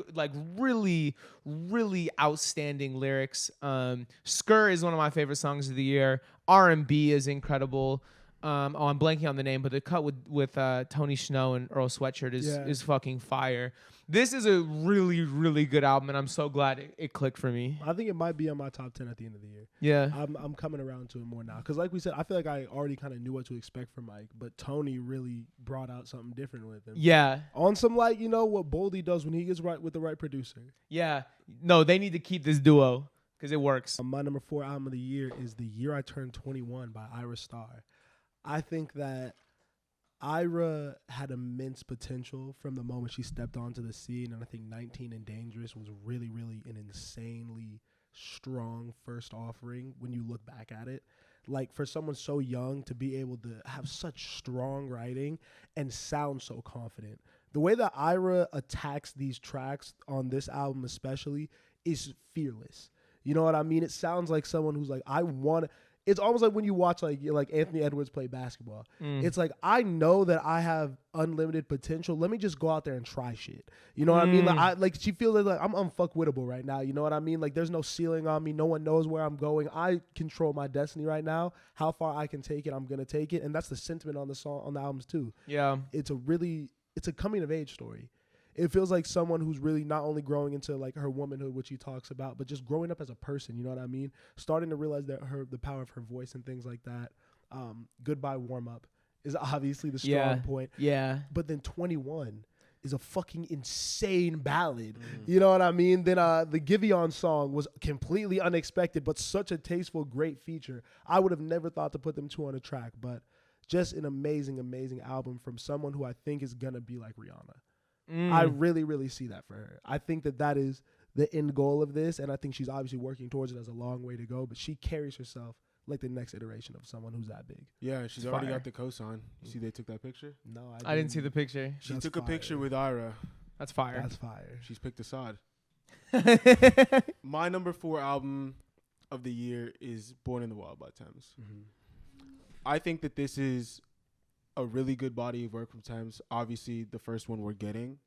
B: really, really outstanding lyrics. Skr is one of my favorite songs of the year. R&B is incredible. I'm blanking on the name, but the cut with Tony Snow and Earl Sweatshirt is fucking fire. This is a really, really good album, and I'm so glad it clicked for me.
A: I think it might be on my top 10 at the end of the year.
B: Yeah.
A: I'm coming around to it more now. Because like we said, I feel like I already kind of knew what to expect from Mike, but Tony really brought out something different with him.
B: Yeah.
A: On some, like, you know, what Boldy does when he gets right with the right producer.
B: Yeah. No, they need to keep this duo because it works.
A: My number 4 album of the year is The Year I Turned 21 by Ayra Starr. I think that Ayra had immense potential from the moment she stepped onto the scene, and I think 19 and Dangerous was really, really an insanely strong first offering when you look back at it. Like, for someone so young to be able to have such strong writing and sound so confident. The way that Ayra attacks these tracks on this album especially is fearless. You know what I mean? It sounds like someone who's like, I want to. It's almost like when you watch like Anthony Edwards play basketball. It's like, I know that I have unlimited potential. Let me just go out there and try shit. You know what I mean? Like she feels like I'm unfuckwittable right now. You know what I mean? Like, there's no ceiling on me. No one knows where I'm going. I control my destiny right now. How far I can take it, I'm gonna take it. And that's the sentiment on the albums too.
B: Yeah.
A: It's a coming of age story. It feels like someone who's really not only growing into like her womanhood, which he talks about, but just growing up as a person. You know what I mean? Starting to realize that the power of her voice and things like that. Goodbye Warm Up is obviously the strong point.
B: Yeah.
A: But then 21 is a fucking insane ballad. You know what I mean? Then the Giveon song was completely unexpected, but such a tasteful, great feature. I would have never thought to put them two on a track, but just an amazing, amazing album from someone who I think is gonna be like Rihanna. I really, really see that for her. I think that is the end goal of this, and I think she's obviously working towards it as a long way to go, but she carries herself like the next iteration of someone who's that big.
C: Yeah, she's already got the cosign. You see they took that picture?
A: No,
B: I didn't see the picture.
C: She took a picture with Ayra.
B: That's fire.
A: That's fire.
C: She's picked a side. My number 4 album of the year is Born in the Wild by Tems. I think that this is a really good body of work from Tems. Obviously, the first one we're getting.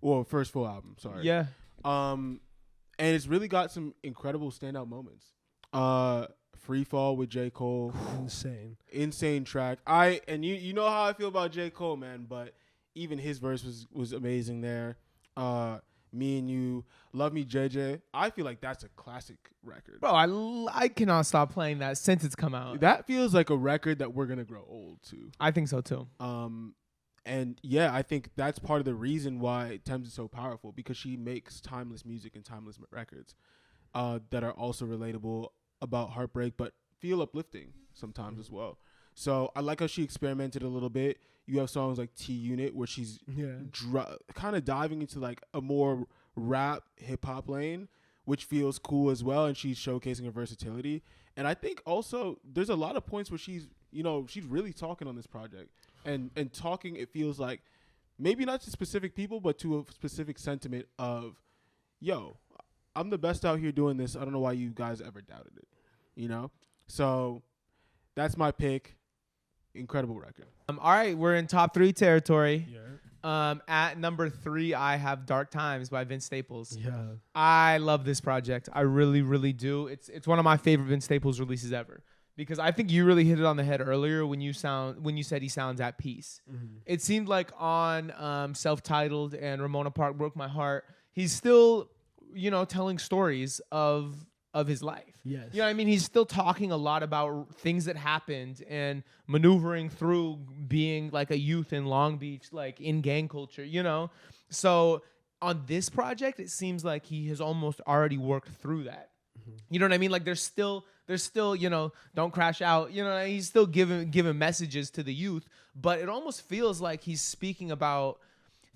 C: Well, first full album, sorry.
B: Yeah.
C: And it's really got some incredible standout moments. Free Fall with J. Cole. Insane track. You know how I feel about J. Cole, man, but even his verse was amazing there. Me and You, Love Me JJ. I feel like that's a classic record.
B: Bro, I cannot stop playing that since it's come out.
C: That feels like a record that we're going to grow old to.
B: I think so too.
C: And yeah, I think that's part of the reason why Tems is so powerful, because she makes timeless music and timeless records that are also relatable about heartbreak, but feel uplifting sometimes as well. So I like how she experimented a little bit. You have songs like T-Unit where she's kind of diving into like a more rap hip hop lane, which feels cool as well. And she's showcasing her versatility. And I think also there's a lot of points where she's really talking on this project and talking. It feels like maybe not to specific people, but to a specific sentiment of, yo, I'm the best out here doing this. I don't know why you guys ever doubted it, you know? So that's my pick. Incredible record.
B: All right, we're in top 3 territory. Yeah. At number 3, I have Dark Times by Vince Staples.
A: Yeah.
B: I love this project. I really, really do. It's one of my favorite Vince Staples releases ever, because I think you really hit it on the head earlier when you said he sounds at peace. Mm-hmm. It seemed like on Self-Titled and Ramona Park Broke My Heart, he's still, telling stories of his life.
A: Yes.
B: You know what I mean? He's still talking a lot about things that happened and maneuvering through being like a youth in Long Beach, like in gang culture, So on this project, it seems like he has almost already worked through that. Mm-hmm. You know what I mean? Like there's still, don't crash out. He's still giving messages to the youth, but it almost feels like he's speaking about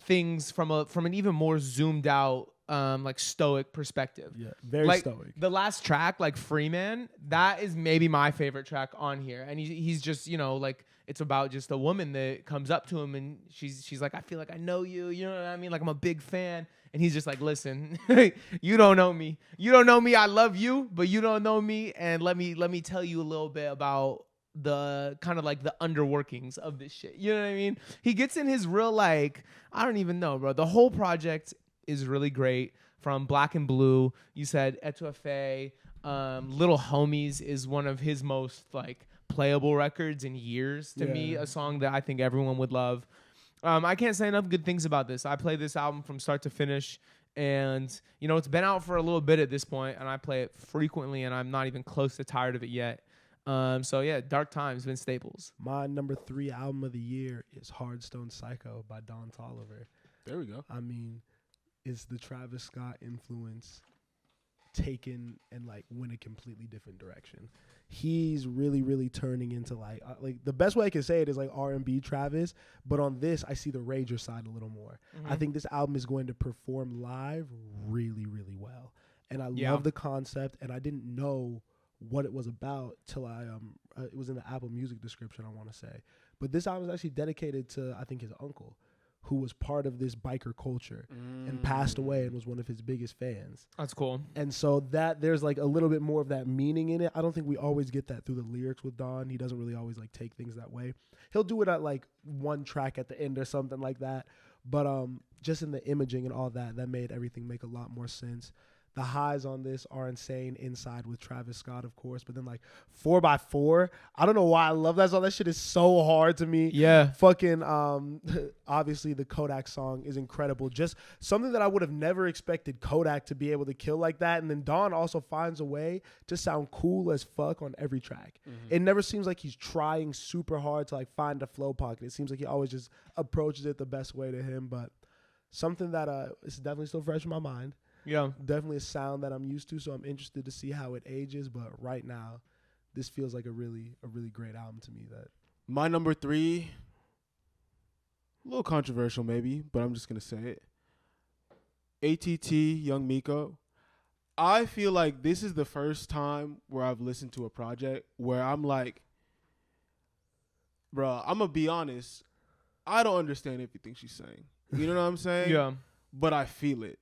B: things from an even more zoomed out, like stoic perspective.
A: Yeah, very stoic.
B: The last track, like Freeman, that is maybe my favorite track on here. And he's just, like it's about just a woman that comes up to him and she's like, I feel like I know you. You know what I mean? Like I'm a big fan. And he's just like, listen, you don't know me. You don't know me. I love you, but you don't know me. And let me tell you a little bit about the kind of like the underworkings of this shit. You know what I mean? He gets in his real, like, I don't even know, bro. The whole project is really great. From Black and Blue, you said Etouffee, Little Homies is one of his most like playable records in years to me, a song that I think everyone would love. I can't say enough good things about this. I play this album from start to finish, and it's been out for a little bit at this point, and I play it frequently, and I'm not even close to tired of it yet. So yeah, Dark Times, Vince Staples.
A: My number 3 album of the year is Hardstone Psycho by Don Toliver.
C: There we go.
A: I mean, it's the Travis Scott influence taken and like went a completely different direction. He's really, really turning into like the best way I can say it is like R&B Travis, but on this I see the rager side a little more. I think this album is going to perform live really, really well, and I love the concept. And I didn't know what it was about till I it was in the Apple Music description, I want to say. But this album is actually dedicated to, I think, his uncle, who was part of this biker culture and passed away and was one of his biggest fans.
B: That's cool.
A: And so that there's like a little bit more of that meaning in it. I don't think we always get that through the lyrics with Don. He doesn't really always like take things that way. He'll do it at like one track at the end or something like that. But just in the imaging and all that made everything make a lot more sense. The highs on this are insane. Inside with Travis Scott, of course, but then like 4x4. I don't know why I love that song. That shit is so hard to me.
B: Yeah.
A: Fucking obviously the Kodak song is incredible. Just something that I would have never expected Kodak to be able to kill like that. And then Don also finds a way to sound cool as fuck on every track. It never seems like he's trying super hard to like find a flow pocket. It seems like he always just approaches it the best way to him. But something that is definitely still fresh in my mind.
B: Yeah.
A: Definitely a sound that I'm used to, so I'm interested to see how it ages. But right now, this feels like a really great album to me. That
C: My number 3, a little controversial maybe, but I'm just gonna say it. ATT, Young Miko. I feel like this is the first time where I've listened to a project where I'm like, bro, I'm gonna be honest, I don't understand everything she's saying. You know what I'm saying?
B: Yeah.
C: But I feel it.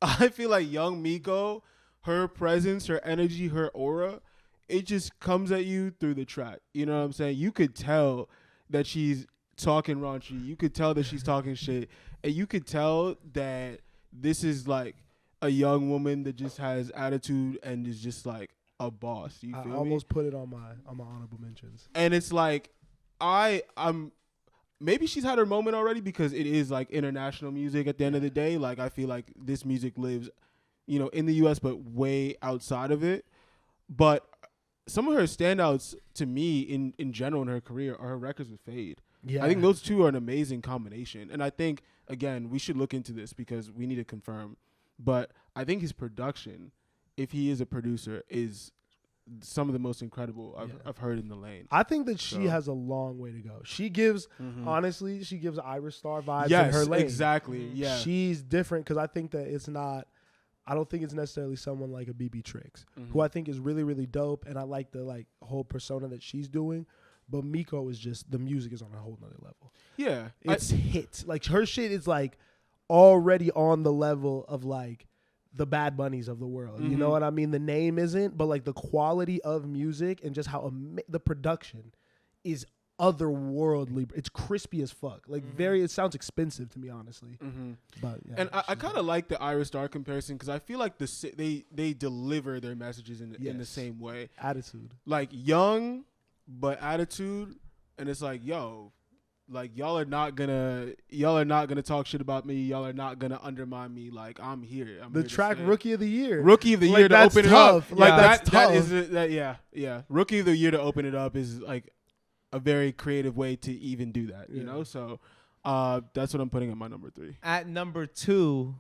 C: I feel like Young Miko, her presence, her energy, her aura, it just comes at you through the track. You know what I'm saying? You could tell that she's talking raunchy. You could tell that she's talking shit. And you could tell that this is like a young woman that just has attitude and is just like a boss. You feel me?
A: I almost put it on my honorable mentions.
C: And it's like I'm maybe she's had her moment already because it is like international music at the end of the day. Like I feel like this music lives, you know, in the US but way outside of it. But some of her standouts to me in general in her career are her records with Fade.
A: Yeah.
C: I think those two are an amazing combination. And I think, again, we should look into this because we need to confirm. But I think his production, if he is a producer, is some of the most incredible I've heard in the lane.
A: I think that she has a long way to go. She gives, honestly, she gives Ayra Starr vibes in her lane.
C: Exactly. Yeah.
A: She's different because I think that it's not, I don't think it's necessarily someone like a BB Tricks, who I think is really, really dope. And I like the like whole persona that she's doing. But Miko is just, the music is on a whole nother level.
C: Yeah.
A: It's hits. Like her shit is like already on the level of like the Bad Bunnies of the world. You know what I mean? The name isn't, but like the quality of music and just how the production is otherworldly. It's crispy as fuck. Like it sounds expensive to me, honestly. But yeah,
C: and I kind of like the Ayra Starr comparison because I feel like they deliver their messages in the same way.
A: Attitude.
C: Like young, but attitude. And it's like, yo, like y'all are not gonna talk shit about me. Y'all are not gonna undermine me. Like I'm here.
A: The track Rookie of the Year.
C: Rookie of the Year to
A: that's
C: open
A: tough.
C: it up.
A: Like that's tough.
C: That is yeah. Rookie of the Year to open it up is like a very creative way to even do that. You know, so that's what I'm putting at my number 3.
B: At number 2,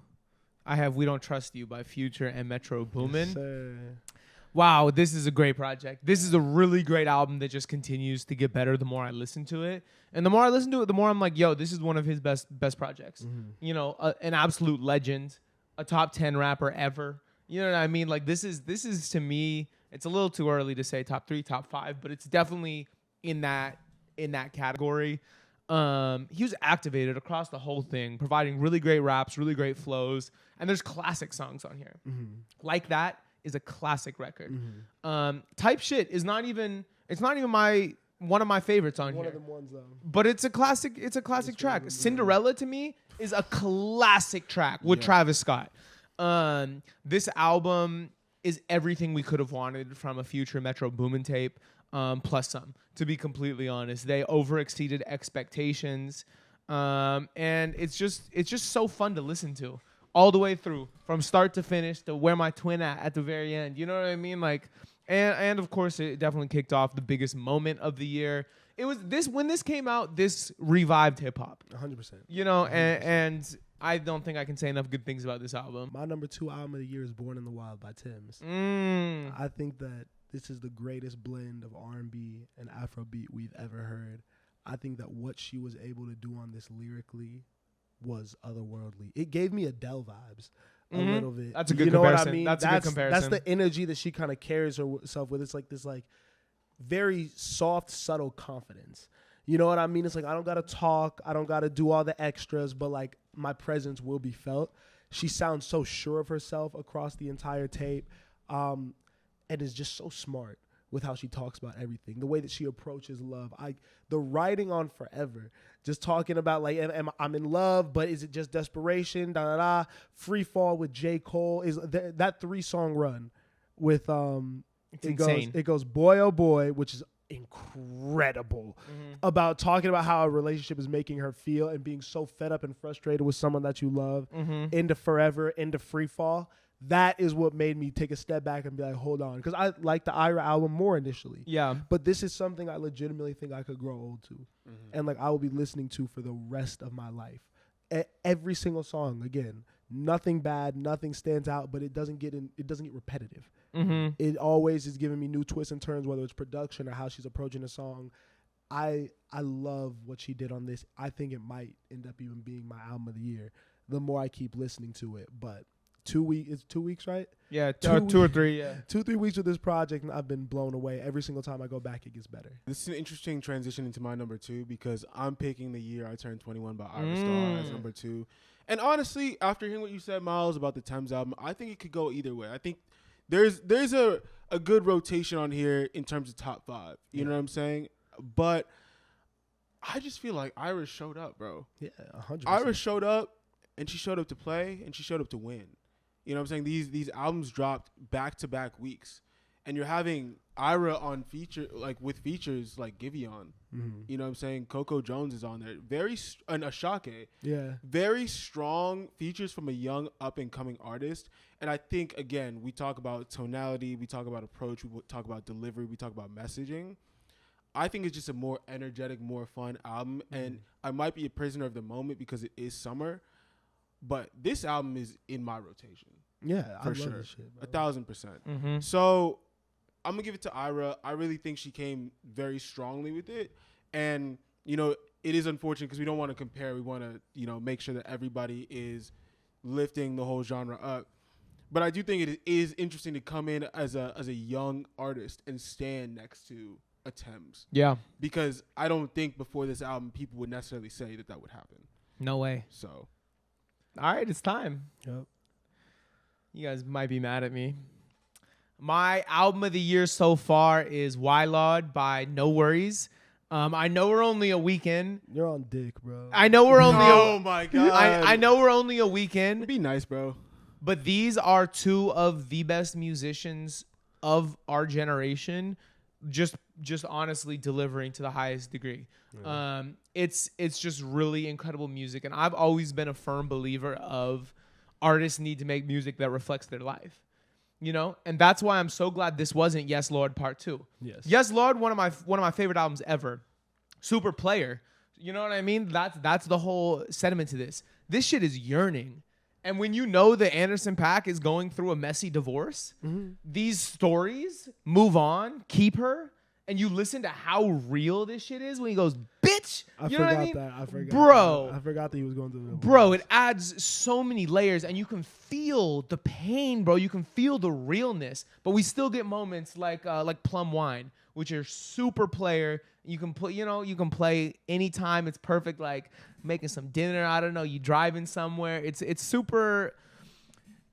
B: I have "We Don't Trust You" by Future and Metro Boomin.
A: Yes,
B: wow, this is a great project. This is a really great album that just continues to get better the more I listen to it. And the more I listen to it, the more I'm like, yo, this is one of his best projects. You know, an absolute legend, a top 10 rapper ever. You know what I mean? Like this is to me, it's a little too early to say top 3, top 5, but it's definitely in that category. He was activated across the whole thing, providing really great raps, really great flows, and there's classic songs on here. Like That is a classic record. Type Shit is not even one of my favorites on here.
A: one of them ones though.
B: But it's a classic track. Cinderella to me is a classic track with Travis Scott. This album is everything we could have wanted from a Future Metro Boomin tape, plus some, to be completely honest. They overexceeded expectations. And it's just so fun to listen to. All the way through, from start to finish, to Where My Twin at the very end. You know what I mean? Like, and of course, it definitely kicked off the biggest moment of the year. It was when this came out, this revived hip hop.
A: 100%.
B: You know, and I don't think I can say enough good things about this album.
A: My number 2 album of the year is Born in the Wild by Tems. I think that this is the greatest blend of R&B and Afrobeat we've ever heard. I think that what she was able to do on this lyrically was otherworldly. It gave me Adele vibes a little bit.
B: That's a good
A: comparison.
B: comparison.
A: What I mean?
B: That's a good comparison.
A: That's the energy that she kind of carries herself with. It's like this like very soft, subtle confidence. You know what I mean? It's like I don't got to talk. I don't got to do all the extras, but like my presence will be felt. She sounds so sure of herself across the entire tape, and is just so smart with how she talks about everything. The way that she approaches love. The writing on Forever, just talking about like I'm in love, but is it just desperation? Da da da. Free Fall with J. Cole is that 3-song run with
B: It's insane.
A: It goes Boy Oh Boy, which is incredible, about talking about how a relationship is making her feel and being so fed up and frustrated with someone that you love, into Forever, into Free Fall. That is what made me take a step back and be like, hold on, because I liked the Ayra album more initially.
B: Yeah.
A: But this is something I legitimately think I could grow old to, and like I will be listening to for the rest of my life. Every single song, again, nothing bad, nothing stands out, but it doesn't get repetitive. It always is giving me new twists and turns, whether it's production or how she's approaching a song. I love what she did on this. I think it might end up even being my album of the year the more I keep listening to it. But 2 weeks, it's 2 weeks, right?
B: Yeah, 2 or 3, yeah.
A: 2-3 weeks with this project, and I've been blown away. Every single time I go back, it gets better.
C: This is an interesting transition into my number 2 because I'm picking The Year I Turned 21 by Ayra Starr as number 2. And honestly, after hearing what you said, Miles, about the Tems album, I think it could go either way. I think there's a good rotation on here in terms of top 5. You know what I'm saying? But I just feel like Ayra showed up, bro.
A: Yeah, 100%.
C: Ayra showed up, and she showed up to play, and she showed up to win. You know what I'm saying? These albums dropped back-to-back weeks, and you're having Ayra on with features like Giveon. You know what I'm saying? Coco Jones is on there. And Ashake.
A: Yeah.
C: Very strong features from a young up-and-coming artist. And I think, again, we talk about tonality, we talk about approach, we talk about delivery, we talk about messaging. I think it's just a more energetic, more fun album. And I might be a prisoner of the moment because it is summer. But this album is in my rotation.
A: Yeah,
C: for
A: I
C: sure.
A: love this shit, bro.
C: 1,000%. So I'm going to give it to Ayra. I really think she came very strongly with it. And, you know, it is unfortunate because we don't want to compare. We want to, you know, make sure that everybody is lifting the whole genre up. But I do think it is interesting to come in as a young artist and stand next to a Tems.
B: Yeah.
C: Because I don't think before this album people would necessarily say that would happen.
B: No way.
C: So.
B: All right, it's time.
A: Yep.
B: You guys might be mad at me. My album of the year so far is Wylod by NxWorries. I know we're only a weekend.
A: You're on dick, bro.
B: I know we're only
C: Oh my god.
B: I know we're only a weekend.
C: Be nice, bro.
B: But these are 2 of the best musicians of our generation, just honestly delivering to the highest degree. Yeah. It's just really incredible music, and I've always been a firm believer of artists need to make music that reflects their life, you know, and that's why I'm so glad this wasn't Yes Lord Part 2. Yes Lord, one of my favorite albums ever. Super player, you know what I mean? That's the whole sentiment to this. This shit is yearning. And when you know that Anderson .Paak is going through a messy divorce, these stories move on, keep her, and you listen to how real this shit is when he goes, bitch.
A: I
B: know what I mean?
A: forgot that. I forgot.
B: Bro.
A: I forgot that he was going through the
B: Bro, it adds so many layers, and you can feel the pain, bro. You can feel the realness. But we still get moments like Plum Wine, which are super player. You can play, you can play anytime. It's perfect, like making some dinner. I don't know, you driving somewhere. It's super.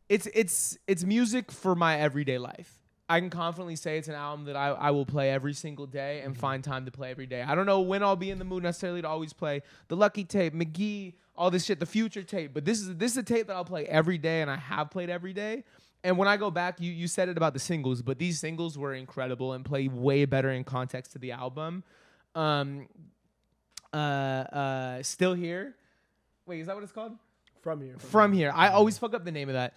B: It's music for my everyday life. I can confidently say it's an album that I will play every single day and find time to play every day. I don't know when I'll be in the mood necessarily to always play the LUCKI tape, McGee, all this shit, the Future tape. But this is a tape that I'll play every day, and I have played every day. And when I go back, you said it about the singles, but these singles were incredible and play way better in context to the album. Still Here. Wait, is that what it's called? From Here. I always fuck up the name of that.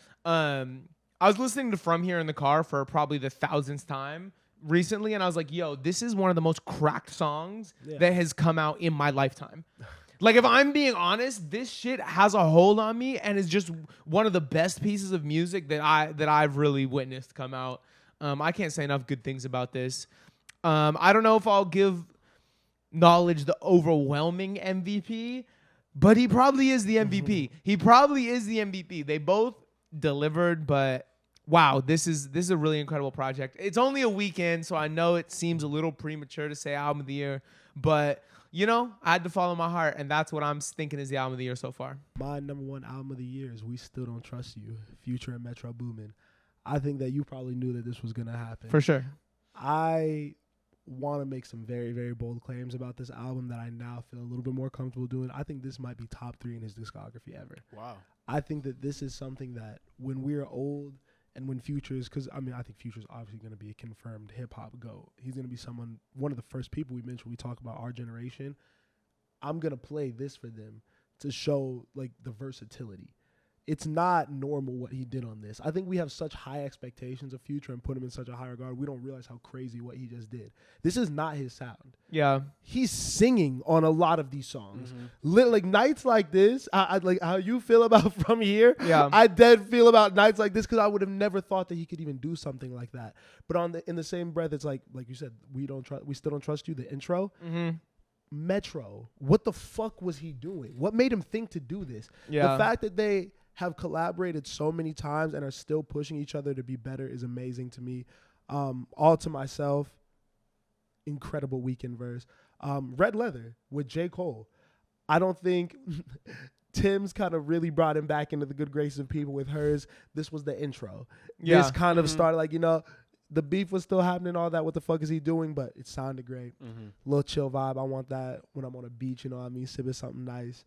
B: I was listening to From Here in the car for probably the 1000th time recently, and I was like, yo, this is one of the most cracked songs that has come out in my lifetime. Like, if I'm being honest, this shit has a hold on me and is just one of the best pieces of music that I've really witnessed come out. I can't say enough good things about this. I don't know if I'll give Knowledge the overwhelming MVP, but he probably is the MVP. He probably is the MVP. They both delivered, but wow, this is a really incredible project. It's only a weekend, so I know it seems a little premature to say album of the year, but you know, I had to follow my heart, and that's what I'm thinking is the album of the year so far.
A: My number one album of the year is We Still Don't Trust You, Future and Metro Boomin. I think that you probably knew that this was going to happen.
B: For sure.
A: I want to make some very, very bold claims about this album that I now feel a little bit more comfortable doing. I think this might be top 3 in his discography ever.
C: Wow.
A: I think that this is something that when we're old and when Future's, because I mean, I think Future's obviously going to be a confirmed hip-hop GOAT. He's going to be one of the first people we mention when we talk about our generation. I'm going to play this for them to show like the versatility. It's not normal what he did on this. I think we have such high expectations of Future and put him in such a high regard. We don't realize how crazy what he just did. This is not his sound.
B: Yeah.
A: He's singing on a lot of these songs. Like nights like this, I like how you feel about From Here.
B: Yeah.
A: I dead feel about nights like this because I would have never thought that he could even do something like that. But in the same breath, it's like you said, we still don't trust you. The intro. Metro. What the fuck was he doing? What made him think to do this?
B: Yeah.
A: The fact that they have collaborated so many times and are still pushing each other to be better is amazing to me. All to Myself, incredible weekend verse. Red Leather with J. Cole. I don't think Tems kind of really brought him back into the good graces of people with hers. This was the intro.
B: Yeah.
A: This kind of started like, the beef was still happening, all that. What the fuck is he doing? But it sounded great. Little chill vibe. I want that when I'm on a beach, you know what I mean? Sipping something nice.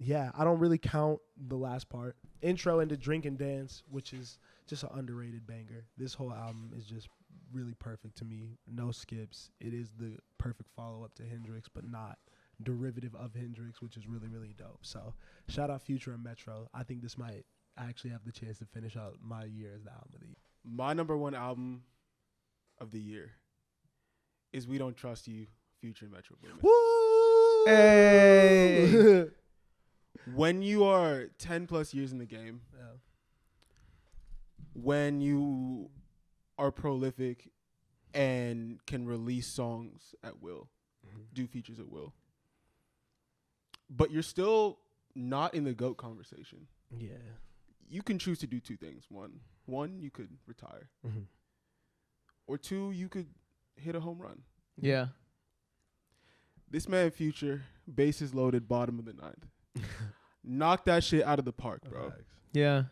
A: Yeah, I don't really count the last part. Intro into Drink and Dance, which is just an underrated banger. This whole album is just really perfect to me. No skips. It is the perfect follow-up to Hendrix, but not derivative of Hendrix, which is really, really dope. So shout out Future and Metro. I think this might actually have the chance to finish out my year as the album of the year.
C: My number one album of the year is We Don't Trust You, Future and Metro Boomin.
A: Woo!
B: Hey!
C: When you are 10 plus years in the game, when you are prolific and can release songs at will, do features at will, but you're still not in the GOAT conversation.
A: Yeah.
C: You can choose to do two things. One, you could retire. Or two, you could hit a home run.
B: Yeah.
C: This man, Future, bases loaded, bottom of the ninth. Knocked that shit out of the park, bro.
B: Yeah.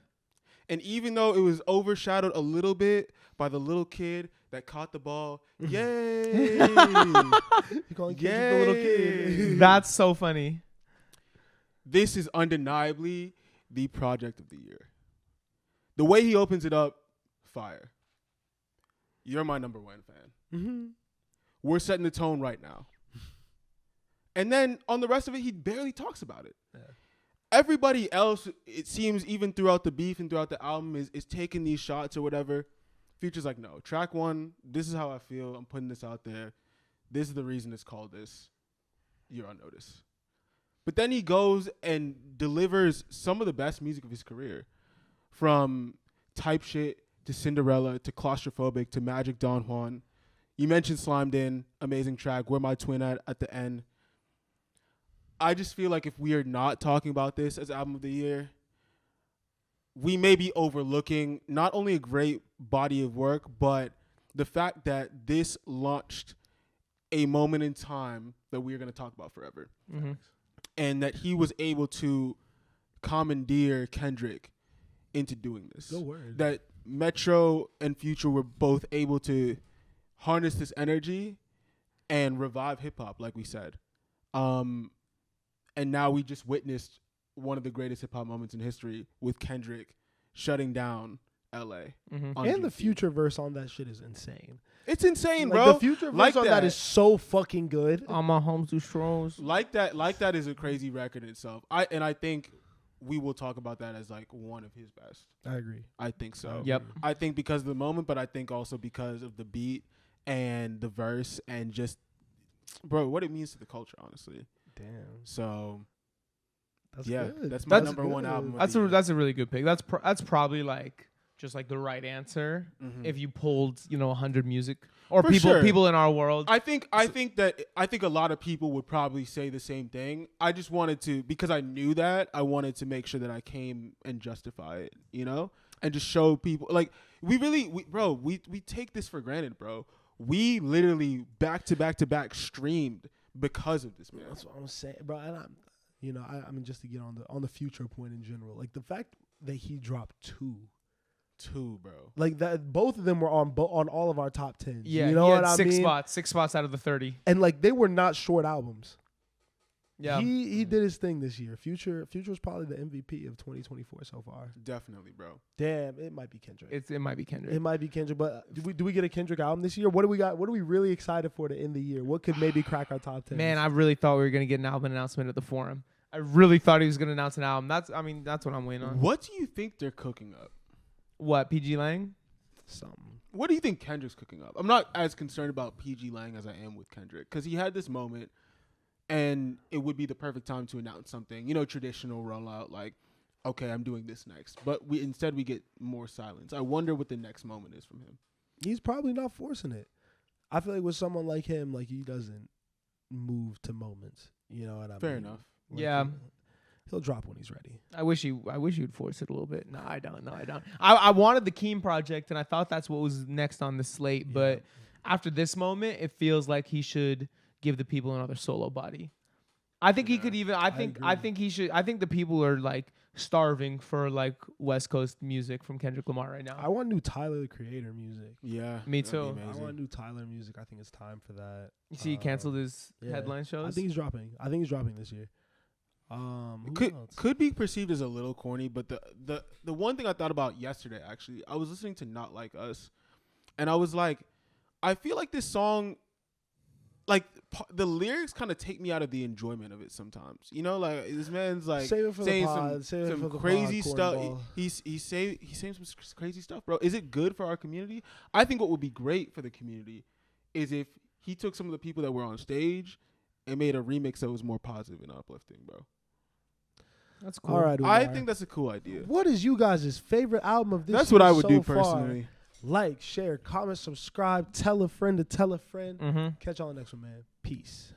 C: And even though it was overshadowed a little bit by the little kid that caught the ball, yay!
A: You calling kids the little kid?
B: That's so funny.
C: This is undeniably the project of the year. The way he opens it up, fire. You're my number one fan. We're setting the tone right now. And then on the rest of it, he barely talks about it.
A: Yeah.
C: Everybody else, it seems, even throughout the beef and throughout the album, is taking these shots or whatever. Future's like, no, track one, this is how I feel. I'm putting this out there. This is the reason it's called this. You're on notice. But then he goes and delivers some of the best music of his career. From Type Shit to Cinderella to Claustrophobic to Magic Don Juan. You mentioned Slimed In, amazing track. Where My Twin at the end. I just feel like if we are not talking about this as album of the year, we may be overlooking not only a great body of work, but the fact that this launched a moment in time that we are going to talk about forever. And that he was able to commandeer Kendrick into doing this.
A: Good word.
C: That Metro and Future were both able to harness this energy and revive hip-hop, like we said. And now we just witnessed one of the greatest hip-hop moments in history with Kendrick shutting down L.A.
A: And the Future verse on that shit is insane.
C: It's insane,
A: Like,
C: bro.
A: the Future verse on that is so fucking good.
B: On my home to Strolls.
C: Like that is a crazy record in itself. I think we will talk about that as like one of his best.
A: I agree.
C: I think so.
B: Yep.
C: I think because of the moment, but I think also because of the beat and the verse and just, bro, what it means to the culture, honestly.
A: Damn.
C: So
A: That's
C: yeah,
A: good.
C: that's my
B: That's
C: number one
A: good.
C: album. Of
B: That's
C: the
B: a
C: year.
B: that's a really good pick. That's probably like just like the right answer
C: Mhm.
B: if you pulled 100 music or
C: For
B: people
C: sure.
B: people in our world.
C: I think a lot of people would probably say the same thing. I just wanted to, because I knew that, I wanted to make sure that I came and justify it, and just show people like we take this for granted, bro. We literally back to back streamed because of this, man.
A: That's what I'm saying, bro. And I mean, just to get on the future point in general, like the fact that he dropped two,
C: Bro.
A: like that, both of them were on all of our top 10s.
B: Yeah,
A: you know
B: he
A: what
B: had
A: I
B: six
A: mean?
B: six spots out of the 30.
A: And like they were not short albums.
B: Yeah,
A: he did his thing this year. Future was probably the MVP of 2024 so far.
C: Definitely, bro.
A: Damn, it might be Kendrick.
B: it might be Kendrick.
A: It might be Kendrick, but do we get a Kendrick album this year? What do we got? What are we really excited for to end the year? What could maybe crack our top 10?
B: Man, I really thought we were gonna get an album announcement at the Forum. I really thought he was gonna announce an album. That's what I'm waiting on.
C: What do you think they're cooking up?
B: What, PG Lang?
A: Something.
C: What do you think Kendrick's cooking up? I'm not as concerned about PG Lang as I am with Kendrick, because he had this moment, and it would be the perfect time to announce something. Traditional rollout, like, okay, I'm doing this next. But instead we get more silence. I wonder what the next moment is from him.
A: He's probably not forcing it. I feel like with someone like him, like he doesn't move to moments. You know what I mean?
C: Fair enough.
A: Like,
B: Yeah.
A: He'll drop when he's ready.
B: I wish you'd force it a little bit. No, I don't. I wanted the Keem project, and I thought that's what was next on the slate.
A: Yeah.
B: But after this moment, it feels like he should give the people another solo body. I think he could even. I think he should. I think the people are like starving for like West Coast music from Kendrick Lamar right now.
A: I want new Tyler the Creator music.
C: Yeah.
B: Me
C: that'd
B: too.
C: be
A: I
C: amazing.
A: want new Tyler music. I think it's time for that.
B: You see, he canceled his
A: yeah.
B: headline shows.
A: I think he's dropping. this year. Who else?
C: Could be perceived as a little corny, but the one thing I thought about yesterday, actually, I was listening to Not Like Us, and I was like, I feel like this song, like the lyrics kind of take me out of the enjoyment of it sometimes. Like this man's like
A: Save it for the
C: saying
A: pod. Save it
C: some
A: for the
C: crazy
A: pod,
C: stuff.
A: cornball.
C: He's saying some crazy stuff, bro. Is it good for our community? I think what would be great for the community is if he took some of the people that were on stage and made a remix that was more positive and uplifting, bro.
B: That's cool.
A: All right,
C: I
A: Umar.
C: think that's a cool idea.
A: What is you guys' favorite album of this
C: That's
A: year
C: what I would
A: so
C: do
A: far?
C: personally.
A: Like, share, comment, subscribe, tell a friend to tell a friend.
B: Mm-hmm.
A: Catch y'all next one, man. Peace.